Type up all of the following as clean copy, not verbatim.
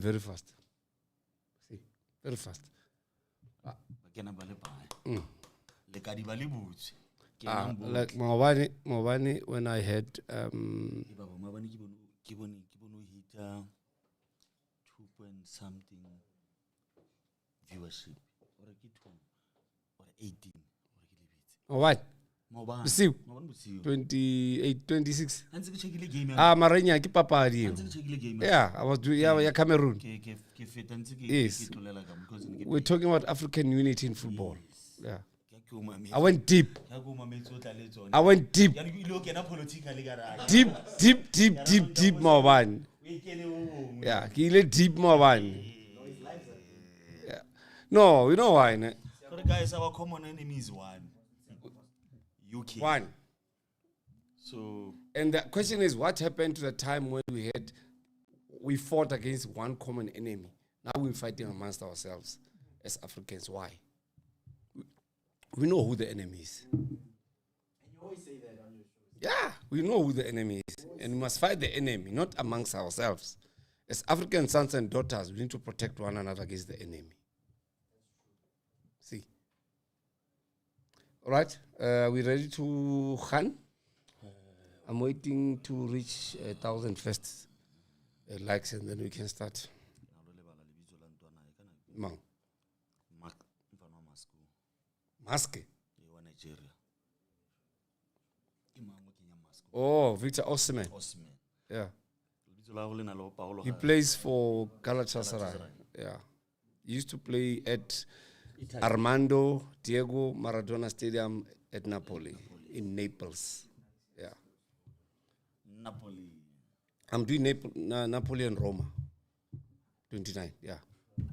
very fast. See, very fast. Like Mawani, when I had 2 point something viewership or 18 what? See, 28, 26. Maranya ki papadi. Yeah, I was doing Cameroon. Yes. We're talking about African unity in football. Yeah. I went deep. Deep, Mawani. Yeah, deep Mawani. Yeah. No, you know why? So the guys, our common enemy is one. UK. One. So, and the question is, what happened to the time when we fought against one common enemy? Now we're fighting amongst ourselves as Africans. Why? We know who the enemy is. And you always say that on your shows. Yeah, we know who the enemy is. And we must fight the enemy, not amongst ourselves. As African sons and daughters, we need to protect one another against the enemy. See? All right, we ready to Khan? I'm waiting to reach 1,000 first likes, and then we can start. Mang. Mask. Oh, Victor Osimhen. Yeah. He plays for Galatasaray. Yeah. He used to play at Armando Diego Maradona Stadium at Napoli, in Naples. Yeah. Napoli. I'm doing Napoli and Roma. 29, yeah.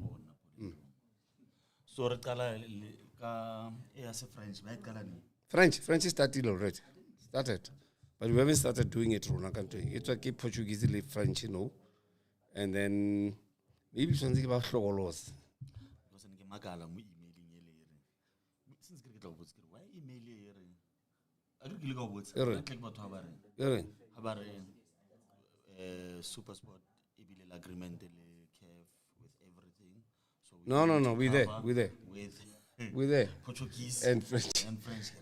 Oh, Napoli. So, French started already. Started. But we haven't started doing it, it's like Portuguese, French, you know. And then maybe something about Flogolos. Super Sport agreement with everything. So No, we're there. We're there. Portuguese and French.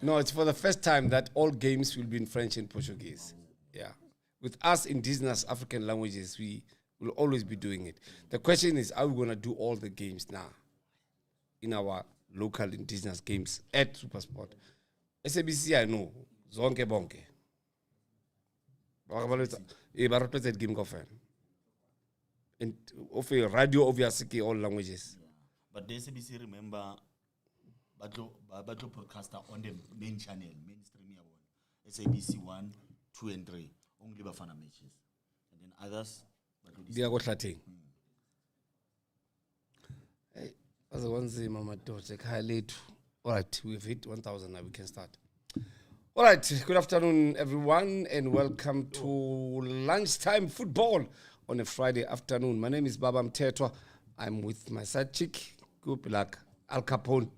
No, it's for the first time that all games will be in French and Portuguese. Yeah. With us indigenous African languages, we will always be doing it. The question is, are we going to do all the games now in our local indigenous games at Supersport? SABC, I know. Zonke bonke. But game coffin. And of a radio, obviously, all languages. Yeah. But the SABC, remember, Battle broadcaster on the main channel, mainstream one. SABC 1, 2, and 3. Only Bafana matches. And then others, they are got Latin. Hey, as the one say, Mama, all right, we've hit 1,000 now, we can start. All right, good afternoon, everyone, and welcome to Lunchtime Football on a Friday afternoon. My name is Baba Mtetwa. I'm with my side chick, good luck, Al Capone.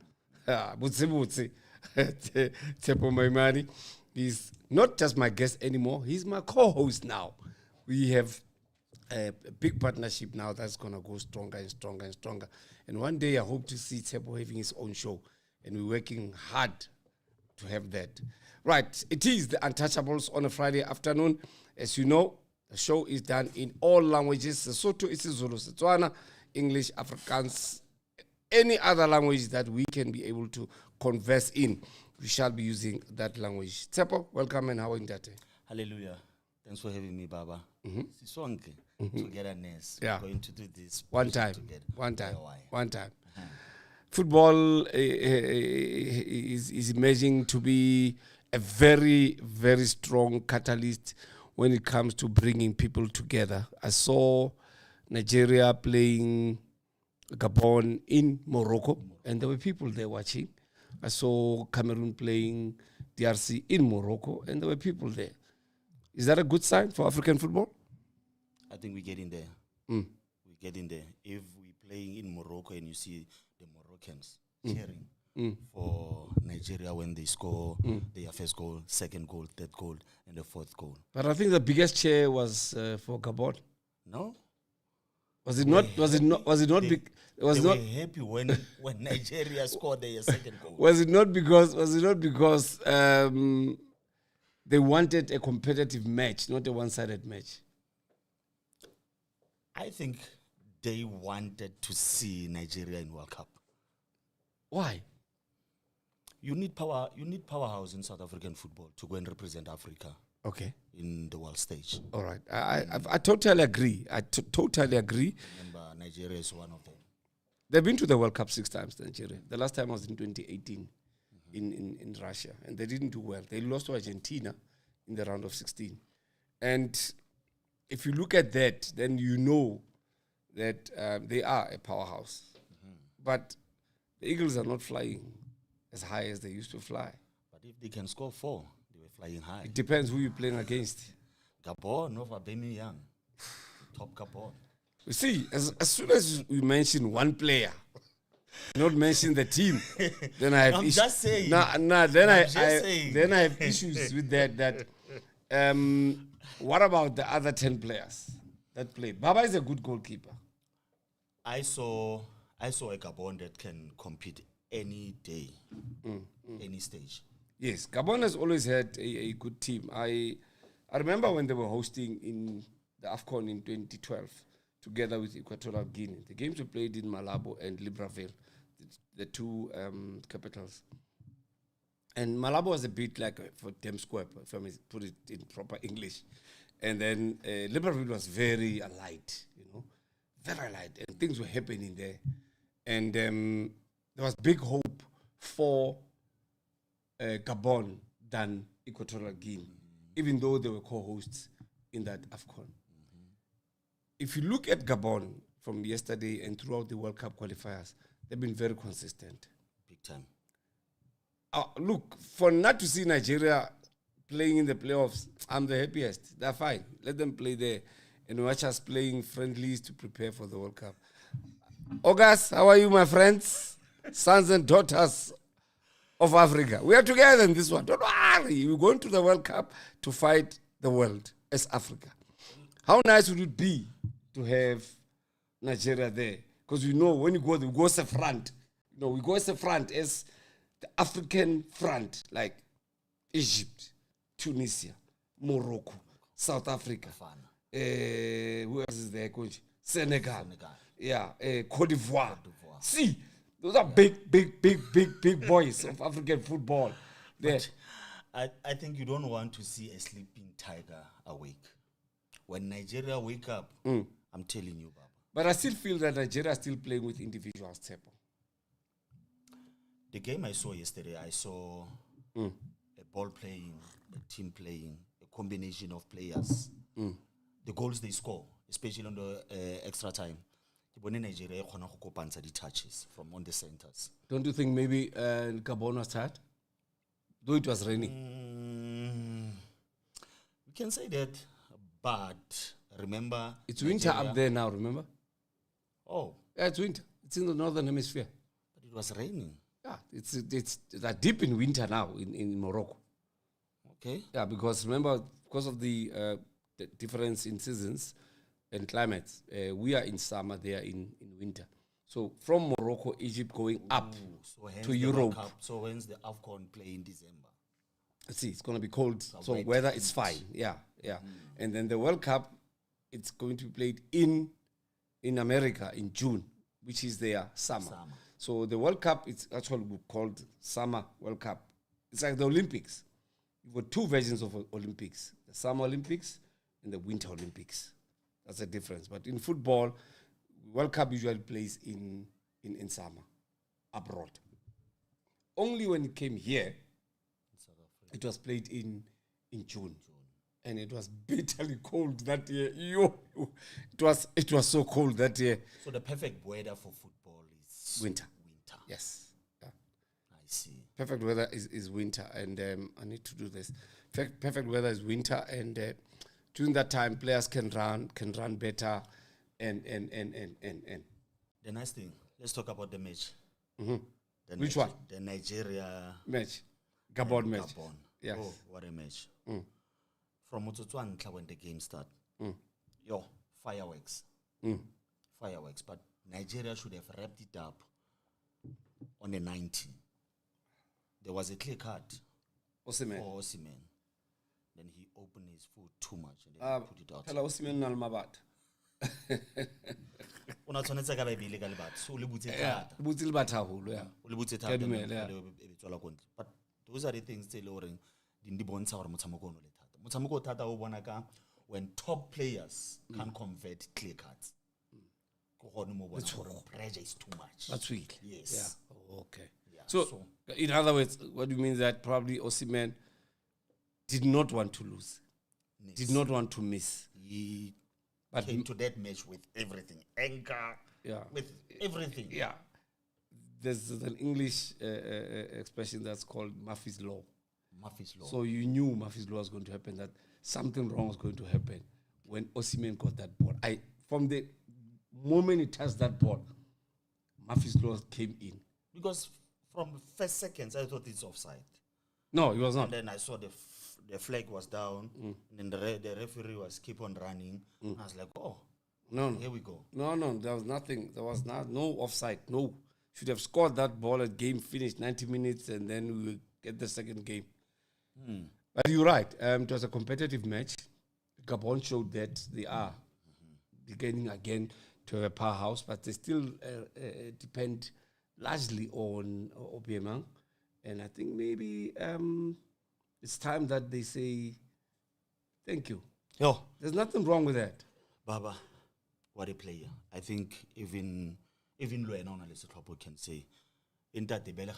Butsi, Tepo Maimani. He's not just my guest anymore, he's my co-host now. We have a big partnership now that's going to go stronger and stronger and stronger. And one day I hope to see Tepo having his own show. And we're working hard to have that. Right, it is the Untouchables on a Friday afternoon. As you know, the show is done in all languages. Sesotho, isiZulu, Setswana, English, Afrikaans, any other language that we can be able to converse in. We shall be using that language. Tepo, welcome and how are you today? Hallelujah. Thanks for having me, Baba. Sisonke, togetherness. Yeah. We're going to do this. One time. Uh-huh. Football is emerging to be a very, very strong catalyst when it comes to bringing people together. I saw Nigeria playing Gabon in Morocco, and there were people there watching. I saw Cameroon playing DRC in Morocco, and there were people there. Is that a good sign for African football? I think we're getting there. We're getting there. If we're playing in Morocco and you see the Moroccans cheering for Nigeria when they score their first goal, second goal, third goal, and the fourth goal. But I think the biggest cheer was for Gabon. No? Was it not? Was it not? Was it not? Was They not? were happy when Nigeria scored their second goal. Was it not because? Was it not because they wanted a competitive match, not a one-sided match? I think they wanted to see Nigeria in World Cup. Why? You need power. You need powerhouse in South African football to go and represent Africa Okay. in the world stage. All right. I totally agree. Totally agree. Remember, Nigeria is one of them. They've been to the World Cup 6 times, Nigeria. The last time was in 2018 in Russia, and they didn't do well. They lost to Argentina in the round of 16. And if you look at that, then you know that they are a powerhouse. But the Eagles are not flying as high as they used to fly. But if they can score 4, they were flying high. It depends who you're playing against. Gabon over Birmingham. Top Gabon. You see, as soon as we mention one player, not mention the team, then I have I'm issues. just saying. Then I have issues with that. What about the other 10 players that played? Baba is a good goalkeeper. I saw a Gabon that can compete any day, any stage. Yes, Gabon has always had a good team. I remember when they were hosting in the AFCON in 2012 together with Equatorial Guinea. The games were played in Malabo and Libreville, the two capitals. And Malabo was a bit like for Dem Square, if I may put it in proper English. And then Libreville was very light, very light. And things were happening there. And there was big hope for Gabon than Equatorial Guinea, even though they were co-hosts in that AFCON. If you look at Gabon from yesterday and throughout the World Cup qualifiers, they've been very consistent. Big time. Look, for not to see Nigeria playing in the playoffs, I'm the happiest. They're fine. Let them play there and watch us playing friendlies to prepare for the World Cup. August, how are you, my friends? Sons and daughters of Africa. We are together in this one. Don't worry. We're going to the World Cup to fight the world as Africa. How nice would it be to have Nigeria there? Because we know when you go there, we go as a front. We go as a front as the African front, like Egypt, Tunisia, Morocco, South Africa. Who else is there, coach? Senegal. Yeah, Cote d'Ivoire. See, those are big boys of African football. But I think you don't want to see a sleeping tiger awake. When Nigeria wake up, I'm telling you, Baba. But I still feel that Nigeria is still playing with individuals, Tepo. The game I saw yesterday, I saw a ball playing, a team playing, a combination of players. The goals they score, especially on the extra time. Nigeria the touches from on the centers. Don't you think maybe Gabon was tired? Though it was raining. We can say that, but remember... It's winter up there now, remember? Oh. Yeah, it's winter. It's in the northern hemisphere. But it was raining. Yeah, it's deep in winter now in Morocco. Okay. Yeah, because remember, because of the difference in seasons and climates, we are in summer, they are in winter. So from Morocco, Egypt going up to Europe. So when's the AFCON play in December? See, it's going to be cold, so weather is fine. Yeah. And then the World Cup, it's going to be played in America in June, which is their summer. So the World Cup, it's actually called Summer World Cup. It's like the Olympics. You've got two versions of Olympics, the Summer Olympics and the Winter Olympics. That's the difference. But in football, World Cup usually plays in summer, abroad. Only when it came here, it was played in June. And it was bitterly cold that year. It was so cold that year. So the perfect weather for football is winter. Yes. Yeah. I see. Perfect weather is winter, and I need to do this. Perfect weather is winter, and during that time, players can run better, and. The nice thing. Let's talk about the match. Which one? The Nigeria match, Gabon match. Gabon. Yes. Oh, what a match! From Mototwanka when the game started, fireworks. fireworks, but Nigeria should have wrapped it up on a 90. There was a clear card Osimhen. for Osimhen. Then he opened his foot too much and then put it out. Phela Osimhen nalmabat. Una tshwanetse ka ba ebile ka lebatho. So o le butse thata. Butse le batho haholo, yeah. O le butse thata, e tswela ko ntle. But those are the things tse le gore di bontsha gore motshameko o le thata. Motshameko thata o bona ka when top players can't convert clear cards. Pressure is too much. That's weak. Yes. Yeah. Oh, okay. Yeah, So, in other words, what do you mean that probably Osimhen did not want to lose, did not want to miss. He But came to that match with everything, anger, yeah, with everything. Yeah. There's an English expression that's called Murphy's Law. Murphy's Law. So you knew Murphy's Law was going to happen, that something wrong was going to happen when Osimhen got that ball. From the moment he touched that ball, Murphy's Law came in. Because from the first seconds, I thought it's offside. No, it was not. And then I saw the flag was down, and then the referee was keep on running. I was like, oh, no, here we go. No, there was nothing. There was no offside. No. Should have scored that ball at game finished 90 minutes, and then we will get the second game. But you're right. It was a competitive match. Gabon showed that they are beginning again to have a powerhouse, but they still depend largely on Obiemang. And I think maybe it's time that they say thank you. Yo, There's nothing wrong with that. Baba, what a player. I think even Luena on Lesotho can say, in that the Bela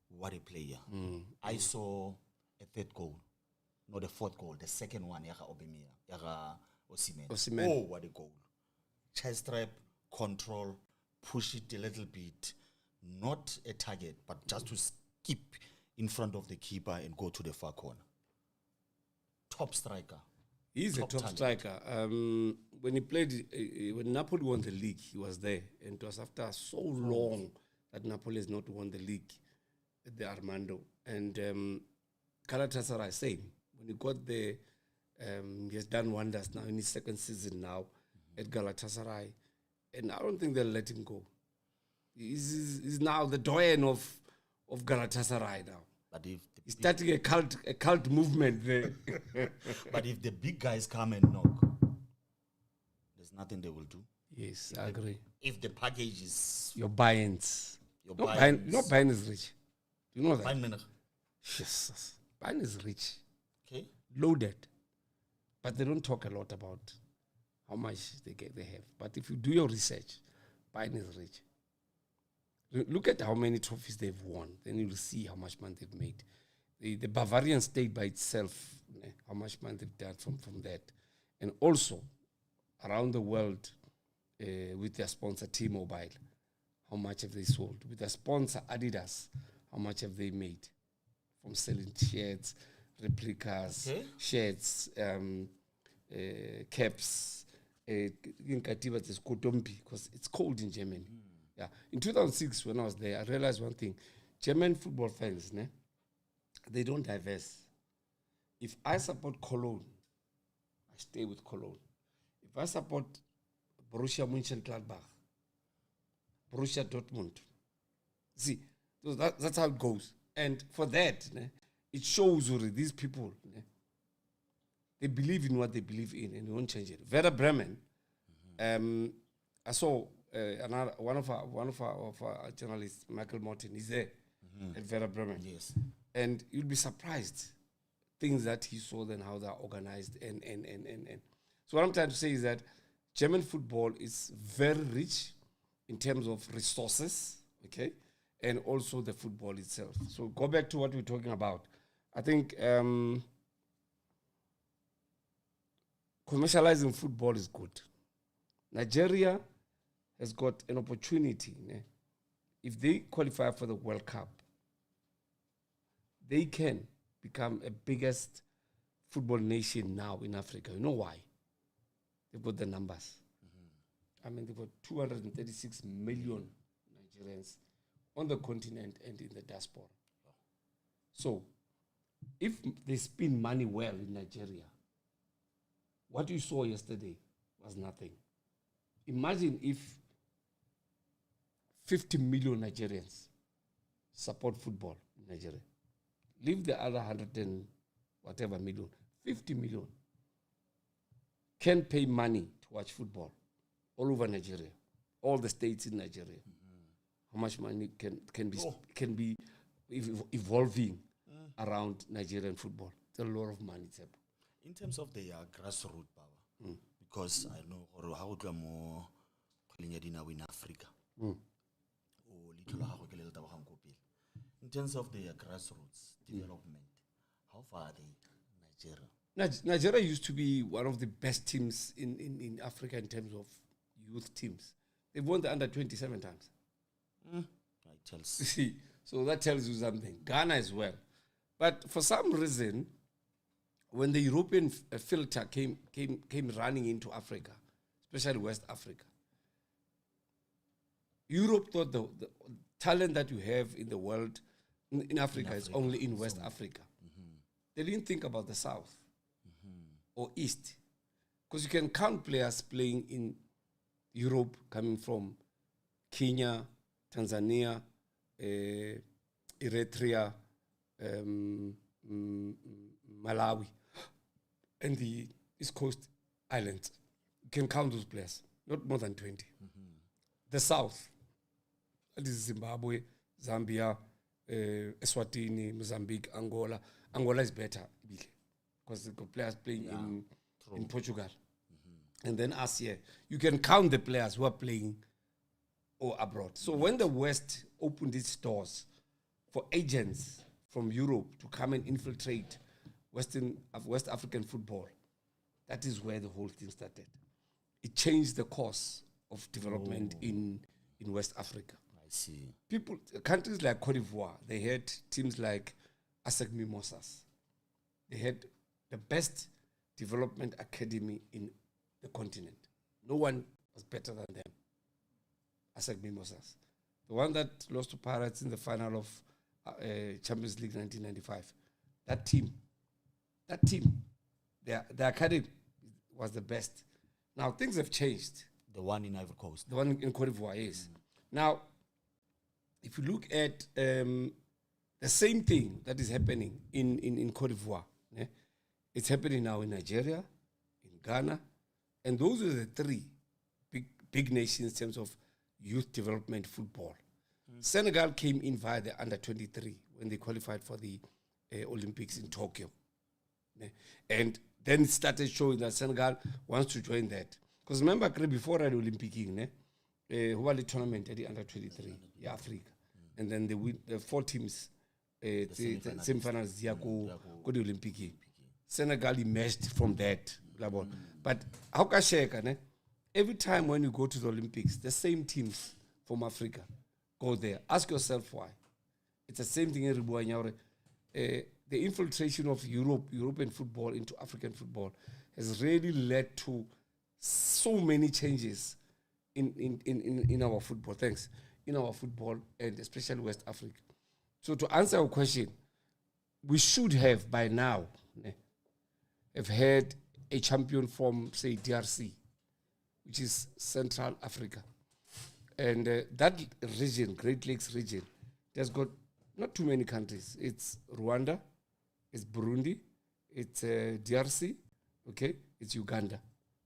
what a player. I saw a third goal, not the fourth goal, the second one, Yaga Osimhen. Oh, what a goal. Chest trap, control, push it a little bit. Not a target, but just to skip in front of the keeper and go to the far corner. Top striker. He's a top striker. When he played, when Napoli won the league, he was there. And it was after so long that Napoli has not won the league at the Armando. And Galatasaray, same. When he got there, he has done wonders now in his second season now at Galatasaray. And I don't think they'll let him go. He's now the doyen of Galatasaray now. But if he's starting a cult movement there. But if the big guys come and knock, there's nothing they will do. Yes, I agree. If the package is your buy-ins. your No, buy-ins, Bayern is rich. Do you know that? Bayern, Jesus. Bayern is rich. okay, Loaded. But they don't talk a lot about how much they have. But if you do your research, Bayern is rich. Look at how many trophies they've won. Then you'll see how much money they've made. The Bavarian state by itself, how much money they've done from that. And also, around the world, with their sponsor T-Mobile, how much have they sold? With their sponsor Adidas, how much have they made? From selling shirts, replicas, shirts, caps, because it's cold in Germany. Yeah. In 2006, when I was there, I realized one thing. German football fans, they don't diverse. If I support Cologne, I stay with Cologne. If I support Borussia Mönchengladbach, Borussia Dortmund, see, so that's how it goes. And for that, it shows already these people, they believe in what they believe in and they won't change it. Werder Bremen, I saw one of our journalists, Michael Morton, is there at Werder Bremen. yes, And you'll be surprised things that he saw and how they're organized and. So what I'm trying to say is that German football is very rich in terms of resources, okay, and also the football itself. So go back to what we're talking about. I think commercializing football is good. Nigeria has got an opportunity. If they qualify for the World Cup, they can become a biggest football nation now in Africa. You know why? They've got the numbers. I mean, they've got 236 million Nigerians on the continent and in the diaspora. So, if they spend money well in Nigeria, what you saw yesterday was nothing. imagine if 50 million Nigerians support football in Nigeria. Leave the other 100 and whatever million. 50 million can pay money to watch football all over Nigeria, all the states in Nigeria. How much money can be evolving around Nigerian football? It's a lot of money. In terms of the grassroots power, because I know how to more in Africa. In terms of the grassroots development, how far are they in Nigeria? Nigeria used to be one of the best teams in Africa in terms of youth teams. They've won the under 27 times. See, so that tells you something. Ghana as well. But for some reason, when the European filter came running into Africa, especially West Africa, Europe thought the talent that you have in the world, in Africa, is only in West Africa. They didn't think about the South or East. Because you can count players playing in Europe coming from Kenya, Tanzania, Eritrea, Malawi, and the East Coast Islands. You can count those players, not more than 20. The South, that is Zimbabwe, Zambia, Eswatini, Mozambique, Angola. Angola is better because they've got players playing in Portugal. And then us here, you can count the players who are playing or abroad. So when the West opened its doors for agents from Europe to come and infiltrate West African football, that is where the whole thing started. It changed the course of development in West Africa. I see. Countries like Cote d'Ivoire, they had teams like ASEC Mimosas. They had the best development academy in the continent. No one was better than them. ASEC Mimosas. The one that lost to Pirates in the final of Champions League 1995. That team, their academy was the best. Now, things have changed. The one in Ivory Coast. The one in Cote d'Ivoire, yes. Now, if you look at the same thing that is happening in Cote d'Ivoire, it's happening now in Nigeria, in Ghana, and those are the three big nations in terms of youth development football. Senegal came in via the under-23 when they qualified for the Olympics in Tokyo. And then it started showing that Senegal wants to join that. Because remember, before the Olympic, who won the tournament at the under-23, Africa. And then they win the 4 teams, the semi-finals, go the Olympic. Senegal emerged from that. But how can shake? Every time when you go to the Olympics, the same teams from Africa go there. Ask yourself why. It's the same thing in the infiltration of European football into African football has really led to so many changes in our football. In our football, and especially West Africa. So to answer your question, we should have by now have had a champion from, say, DRC, which is Central Africa. And that region, Great Lakes region, has got not too many countries. It's Rwanda, it's Burundi, it's DRC, okay, it's Uganda.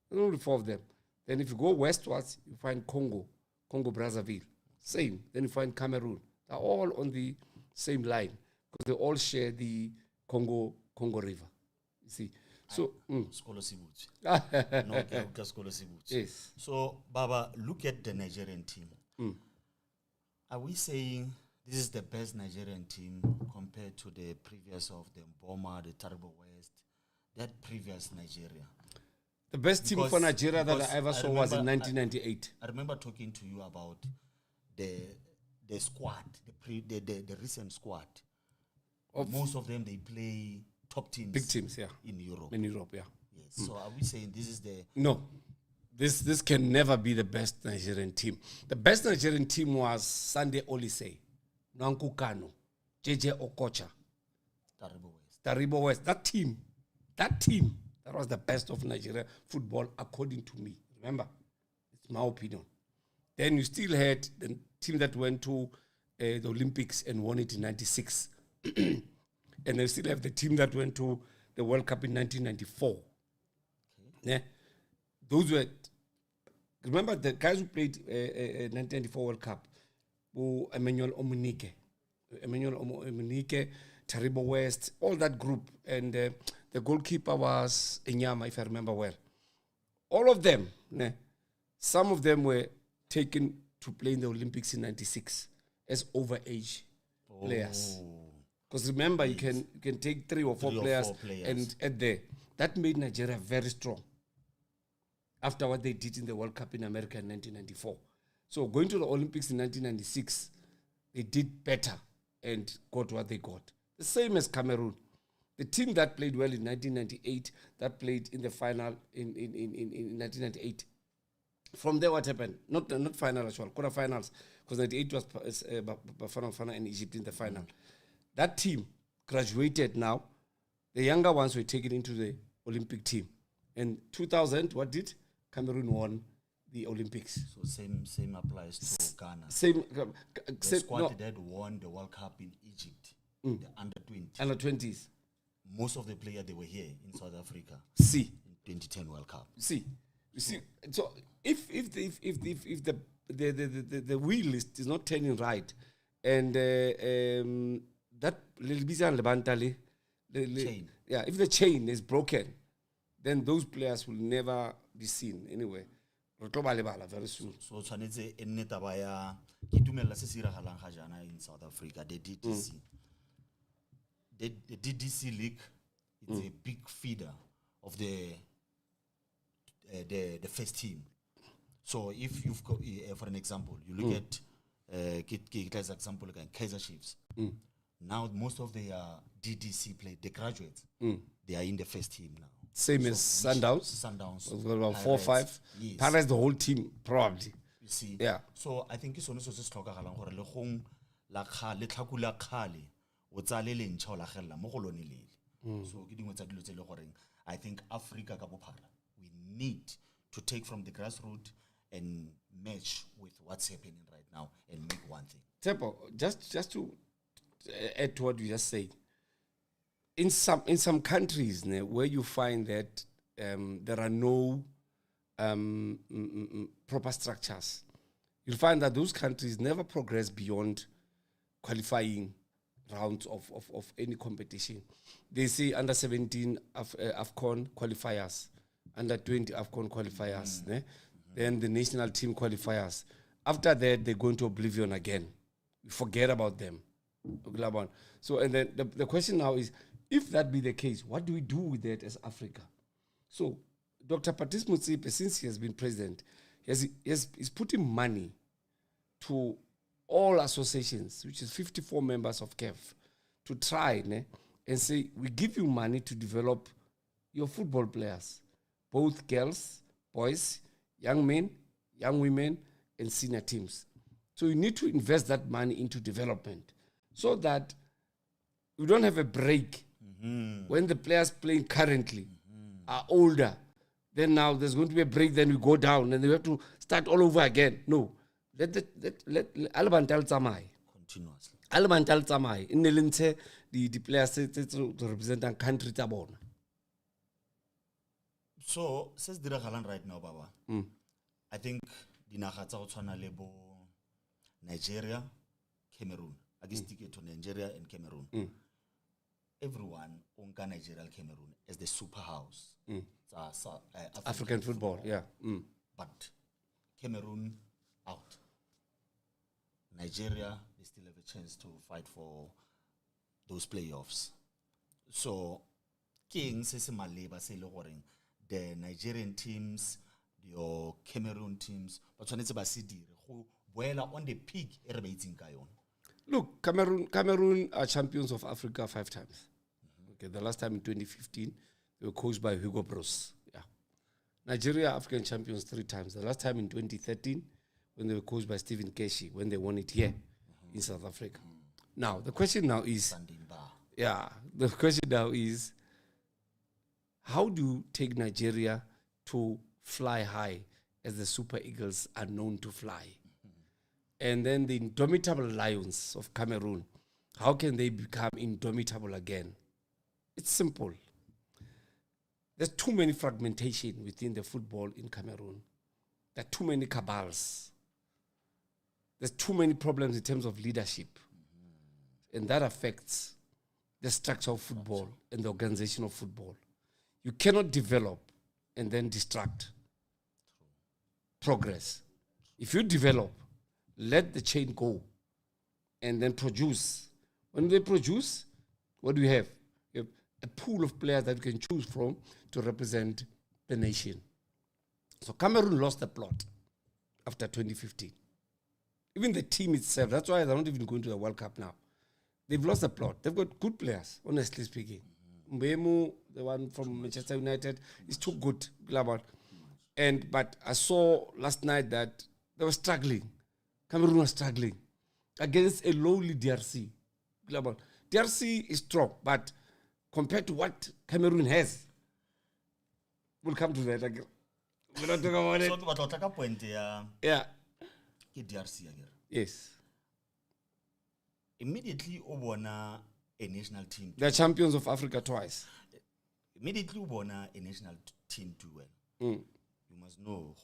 There's only 4 of them. Then if you go westwards, you find Congo Brazzaville, same. Then you find Cameroon. They're all on the same line because they all share the Congo River. You see. So, yes. So, Baba, look at the Nigerian team. Are we saying this is the best Nigerian team compared to the previous of the Mboma, the Taribo West, that previous Nigeria? The best team for Nigeria that I ever saw was in 1998. I remember talking to you about the squad, the recent squad. Most of them, they play top teams. Big teams, yeah. In Europe. Yeah. Yes. So are we saying this is the... No. This can never be the best Nigerian team. The best Nigerian team was Sunday Oliseh, Nwanku Kanu, JJ Okocha, Taribo West. That team, that was the best of Nigeria football according to me. Remember, my opinion. Then you still had the team that went to the Olympics and won it in 96. And they still have the team that went to the World Cup in 1994. Yeah. Those were, remember the guys who played 1994 World Cup, Emmanuel Omunike, Taribo West, all that group. And the goalkeeper was Enyama, if I remember well. All of them, some of them were taken to play in the Olympics in 96 as overage players. Because remember, you can take three or four players and add there. That made Nigeria very strong after what they did in the World Cup in America in 1994. So going to the Olympics in 1996, they did better and got what they got. The same as Cameroon. The team that played well in 1998, that played in the final in 1998. From there, what happened? Not final as well, quarterfinals, because 98 was Bafana and Egypt in the final. That team graduated now. The younger ones were taken into the Olympic team. And 2000, what did? Cameroon won the Olympics. So same applies to Ghana. The squad that won the World Cup in Egypt, the under-20. Under-20s. Most of the players, they were here in South Africa. See. In 2010 World Cup. See. You see. So if the wheel is not turning right, and that chain. Yeah, if the chain is broken, then those players will never be seen anyway. Very soon. So tshwanetse e nne taba ya ke dumela se se iragalang ga jana in South Africa, the DDC. The DDC league is a big feeder of the first team. So if you've got, for an example, you look at example like Kaizer Chiefs. Now most of their DDC play, the graduates, they are in the first team now. Same as Sundowns. Sundowns. About 4 or 5. Yes. Pirates, the whole team, probably. You see? Yeah. So I think it's only so tlhokagalang gore le gong la khale tlhakula khale o tsale le ntšha o la gella mo go lone lele. So ke dingwe tsa dilo tse le gore I think Africa ka bophara we need to take from the grassroots and match with what's happening right now and make one thing. Tepo, just to add to what you just said, in some countries where you find that there are no proper structures, you'll find that those countries never progress beyond qualifying rounds of any competition. They say under 17 AFCON qualifiers, under 20 AFCON qualifiers, then the national team qualifiers. After that, they go into oblivion again. We forget about them. So, and then the question now is, if that be the case, what do we do with that as Africa? So, Dr. Patrice Motsepe, since he has been president, he's putting money to all associations, which is 54 members of CAF, to try and say, we give you money to develop your football players, both girls, boys, young men, young women, and senior teams. So you need to invest that money into development so that we don't have a break when the players playing currently are older. Then now there's going to be a break, then we go down and we have to start all over again. No. Let Albantal Tsamai. Continuously. Albantal Tsamai. In the the players to represent a country. So, says diragalang right now, Baba. I think dinaga tsa go tshwana le bo Nigeria, Cameroon. I guess ticket to Nigeria and Cameroon. Everyone onka Nigeria and Cameroon as the super house. African football, yeah. But Cameroon out. Nigeria, they still have a chance to fight for those playoffs. So, King says the Nigerian teams, the Cameroon teams, but when it's about on the peak, look, Cameroon are champions of Africa 5 times. Okay, the last time in 2015, they were coached by Hugo Bros. Yeah. Nigeria, African champions 3 times. The last time in 2013, when they were coached by Stephen Keshi, when they won it here in South Africa. Now, the question now is, how do you take Nigeria to fly high as the Super Eagles are known to fly. And then the indomitable Lions of Cameroon, how can they become indomitable again? It's simple. There's too many fragmentation within the football in Cameroon. There are too many cabals. There's too many problems in terms of leadership. And that affects the structure of football and the organization of football. You cannot develop and then distract progress. If you develop, let the chain go and then produce. When they produce, what do you have? You have a pool of players that you can choose from to represent the nation. So Cameroon lost the plot after 2015. Even the team itself, that's why they're not even going to the World Cup now. They've lost the plot. They've got good players, honestly speaking. Mbemu, the one from Manchester United, is too good. But I saw last night that they were struggling. Cameroon was struggling against a lowly DRC. DRC is strong, but compared to what Cameroon has, we'll come to that. We're not talking about it. So, what point? Yeah. DRC again. Yes. Immediately, Obona a national team. They're champions of Africa twice. Immediately, Obona a national team do well. You must know,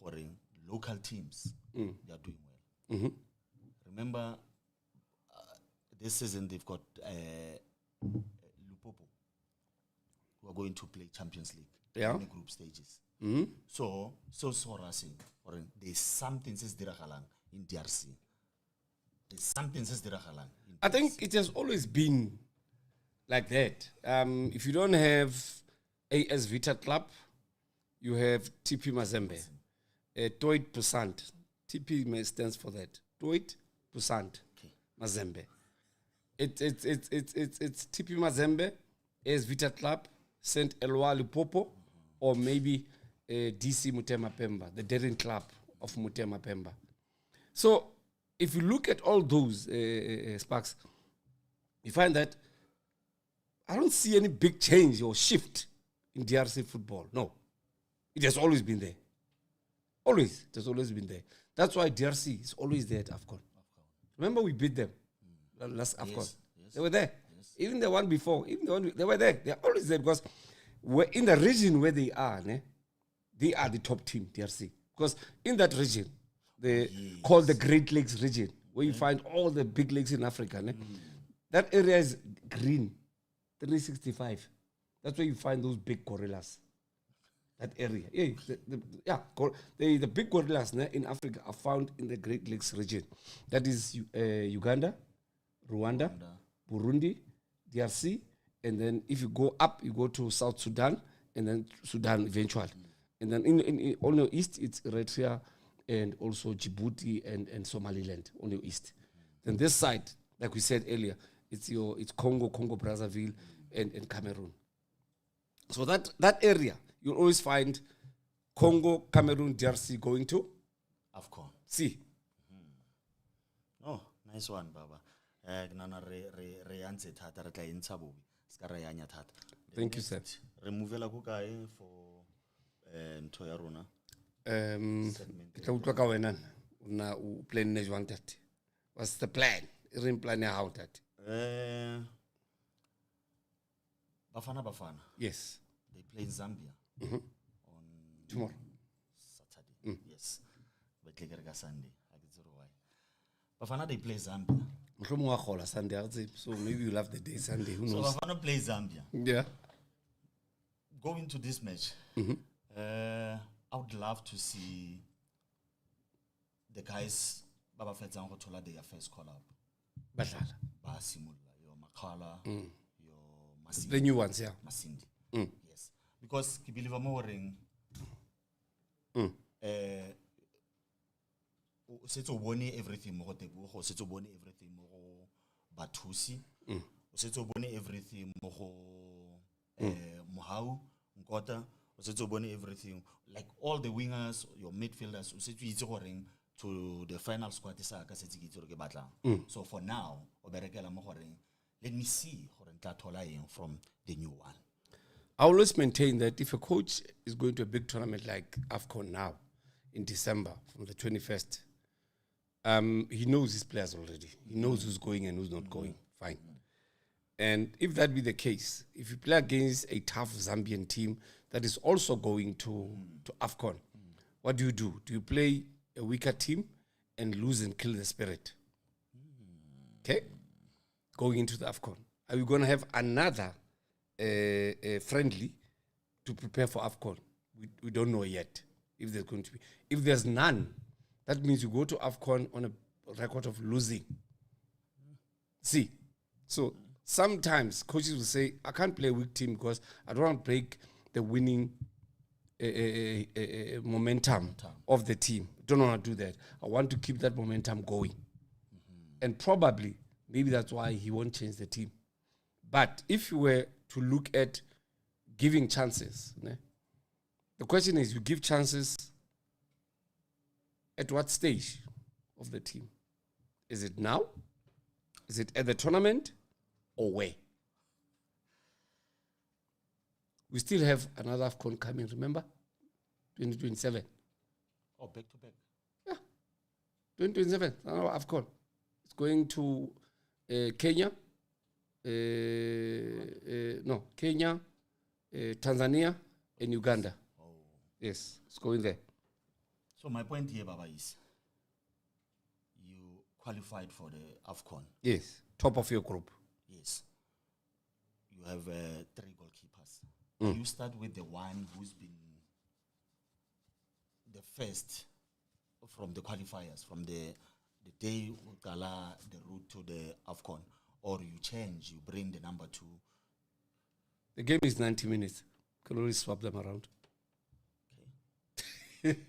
local teams, they are doing well. Remember, this season they've got Lupopo, who are going to play Champions League in the group stages. So Sorasi, there's something says Dirakalang in DRC. There's something says Dirakalang. I think it has always been like that. If you don't have AS Vita Club, you have TP Mazembe. 2%. TP stands for that. 2% Mazembe. It's TP Mazembe, AS Vita Club, Saint Eloi Lupopo, or maybe DC Mutema Pemba, the Daring Club of Mutema Pemba. So if you look at all those sparks, you find that I don't see any big change or shift in DRC football. No. It has always been there. Always. It has always been there. That's why DRC is always there at AFCON. Remember we beat them last AFCON. Yes. They were there. Yes. Even the one before, they were there. They're always there because we're in the region where they are the top team, DRC. Because in that region, they call the Great Lakes region, where you find all the big lakes in Africa. That area is green, 365. That's where you find those big gorillas. That area. The big gorillas in Africa are found in the Great Lakes region. That is Uganda, Rwanda, Burundi, DRC, and then if you go up, you go to South Sudan, and then Sudan eventually. And then in on the east, it's Eritrea and also Djibouti and Somaliland on the east. Then this side, like we said earlier, it's Congo, Brazzaville, and Cameroon. So that area, you'll always find Congo, Cameroon, DRC going to AFCON. See. Oh, nice one, Baba. Thank you, sir. Remove la kukae for Ntoyaruna. Una plan ne wanted. What's the plan? Rin plan how that? Bafana. Yes. They play in Zambia on tomorrow. Saturday. Yes. But Sunday. Bafana they play Zambia. Sunday, so maybe you'll have the day Sunday. Who knows? So Bafana play Zambia. Yeah. Going to this match, I would love to see the guys Baba Fedzang Hotola their first call up. Badlala. Basimula, your Makala, your Masindi. The new ones, yeah. Masindi. Yes. Because I believe I'm more ring. Setso bone everything mo go Tebogo, setso bone everything mo go Bathusi, setso bone everything mo go Mohau, Nkota, setso bone everything like all the wingers, your midfielders, setso itse go reng to the final squad isa ka setsi ke ke batlang. So for now, oberekela mo go reng, let me see go reng tla thola eng from the new one. I always maintain that if a coach is going to a big tournament like AFCON now, in December from the 21st. He knows his players already. He knows who's going and who's not going. Fine. And if that be the case, if you play against a tough Zambian team that is also going to AFCON, what do? Do you play a weaker team and lose and kill the spirit? Okay? Going into the AFCON. Are we going to have another friendly to prepare for AFCON? We don't know yet if there's going to be. If there's none, that means you go to AFCON on a record of losing. See? So sometimes coaches will say, I can't play a weak team because I don't want to break the winning momentum of the team. Don't want to do that. I want to keep that momentum going. And probably, maybe that's why he won't change the team. But if you were to look at giving chances, the question is, you give chances at what stage of the team? Is it now? Is it at the tournament? Or where? We still have another AFCON coming, remember? 2027. Oh, back to back. Yeah. 2027, another AFCON. It's going to Kenya. Kenya, Tanzania, and Uganda. Oh. Yes, it's going there. So my point here, Baba, is you qualified for the AFCON. Yes, top of your group. Yes. You have 3 goalkeepers. You start with the one who's been the first from the qualifiers, from the day Utala, the route to the AFCON, or you change, you bring the number 2. The game is 90 minutes. You can always swap them around. Okay.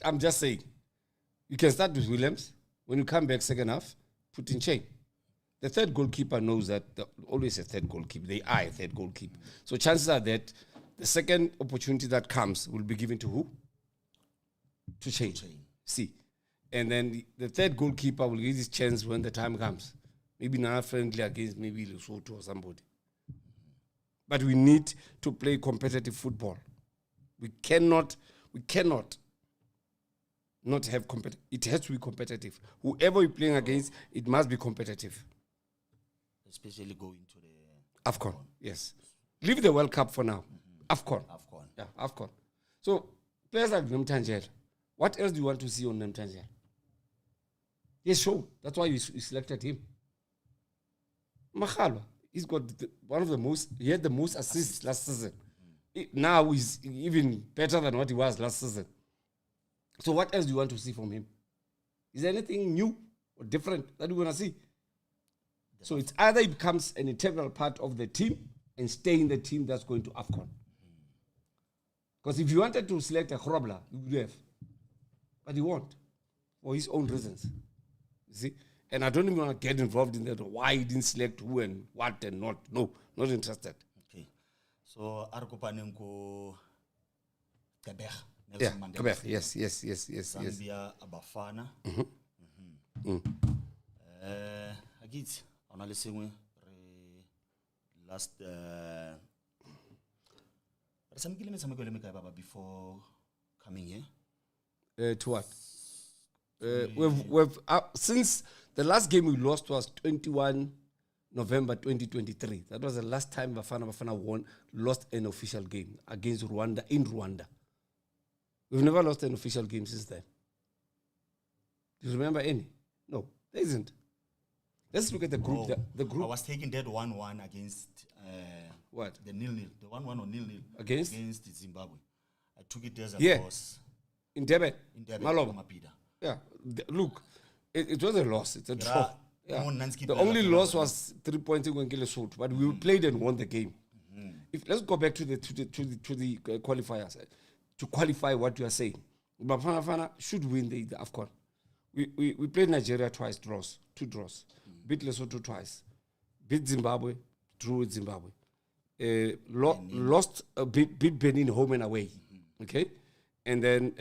I'm just saying. You can start with Williams. When you come back second half, put in Chain. The third goalkeeper knows that always a third goalkeeper. They are a third goalkeeper. So chances are that the second opportunity that comes will be given to who? To Chain. See. And then the third goalkeeper will get his chance when the time comes. Maybe not friendly against maybe Lesotho or somebody. But we need to play competitive football. We cannot not have competitive. It has to be competitive. Whoever we're playing against, it must be competitive. Especially going to the AFCON, yes. Leave the World Cup for now. AFCON. Yeah, AFCON. So, players like Nemtanjel, what else do you want to see on Nemtanjel? Yes, sure. That's why you selected him. Makhalwa, he's got he had the most assists last season. Now he's even better than what he was last season. So what else do you want to see from him? Is there anything new or different that you want to see? So it's either he becomes an integral part of the team and stay in the team that's going to AFCON. Because if you wanted to select a Chrobla, you would have. But he won't. For his own reasons. You see? And I don't even want to get involved in that. Why he didn't select who and what and not. No, not interested. Okay. So, Arkopanenko Quebec. Yeah, Quebec. Yes. Zambia, Bafana. Agit, on a listening last before coming here. To what? We've since the last game we lost was 21 November 2023. That was the last time Bafana lost an official game against Rwanda in Rwanda. We've never lost an official game since then. Do you remember any? No, there isn't. Let's look at the group. The group. I was taking that 1-1 against what? The 0-0. The 1-1 or 0-0 against Zimbabwe. I took it as a loss. In Durban. Maloba. Yeah. Look, it was a loss. It's a draw. Yeah. The only loss was 3 points in Lesotho, but we played and won the game. Let's go back to the qualifiers to qualify what you are saying. Bafana should win the AFCON. We played Nigeria twice, two draws. Beat Lesotho twice. Beat Zimbabwe, drew with Zimbabwe. Lost beat Benin home and away. Okay, and then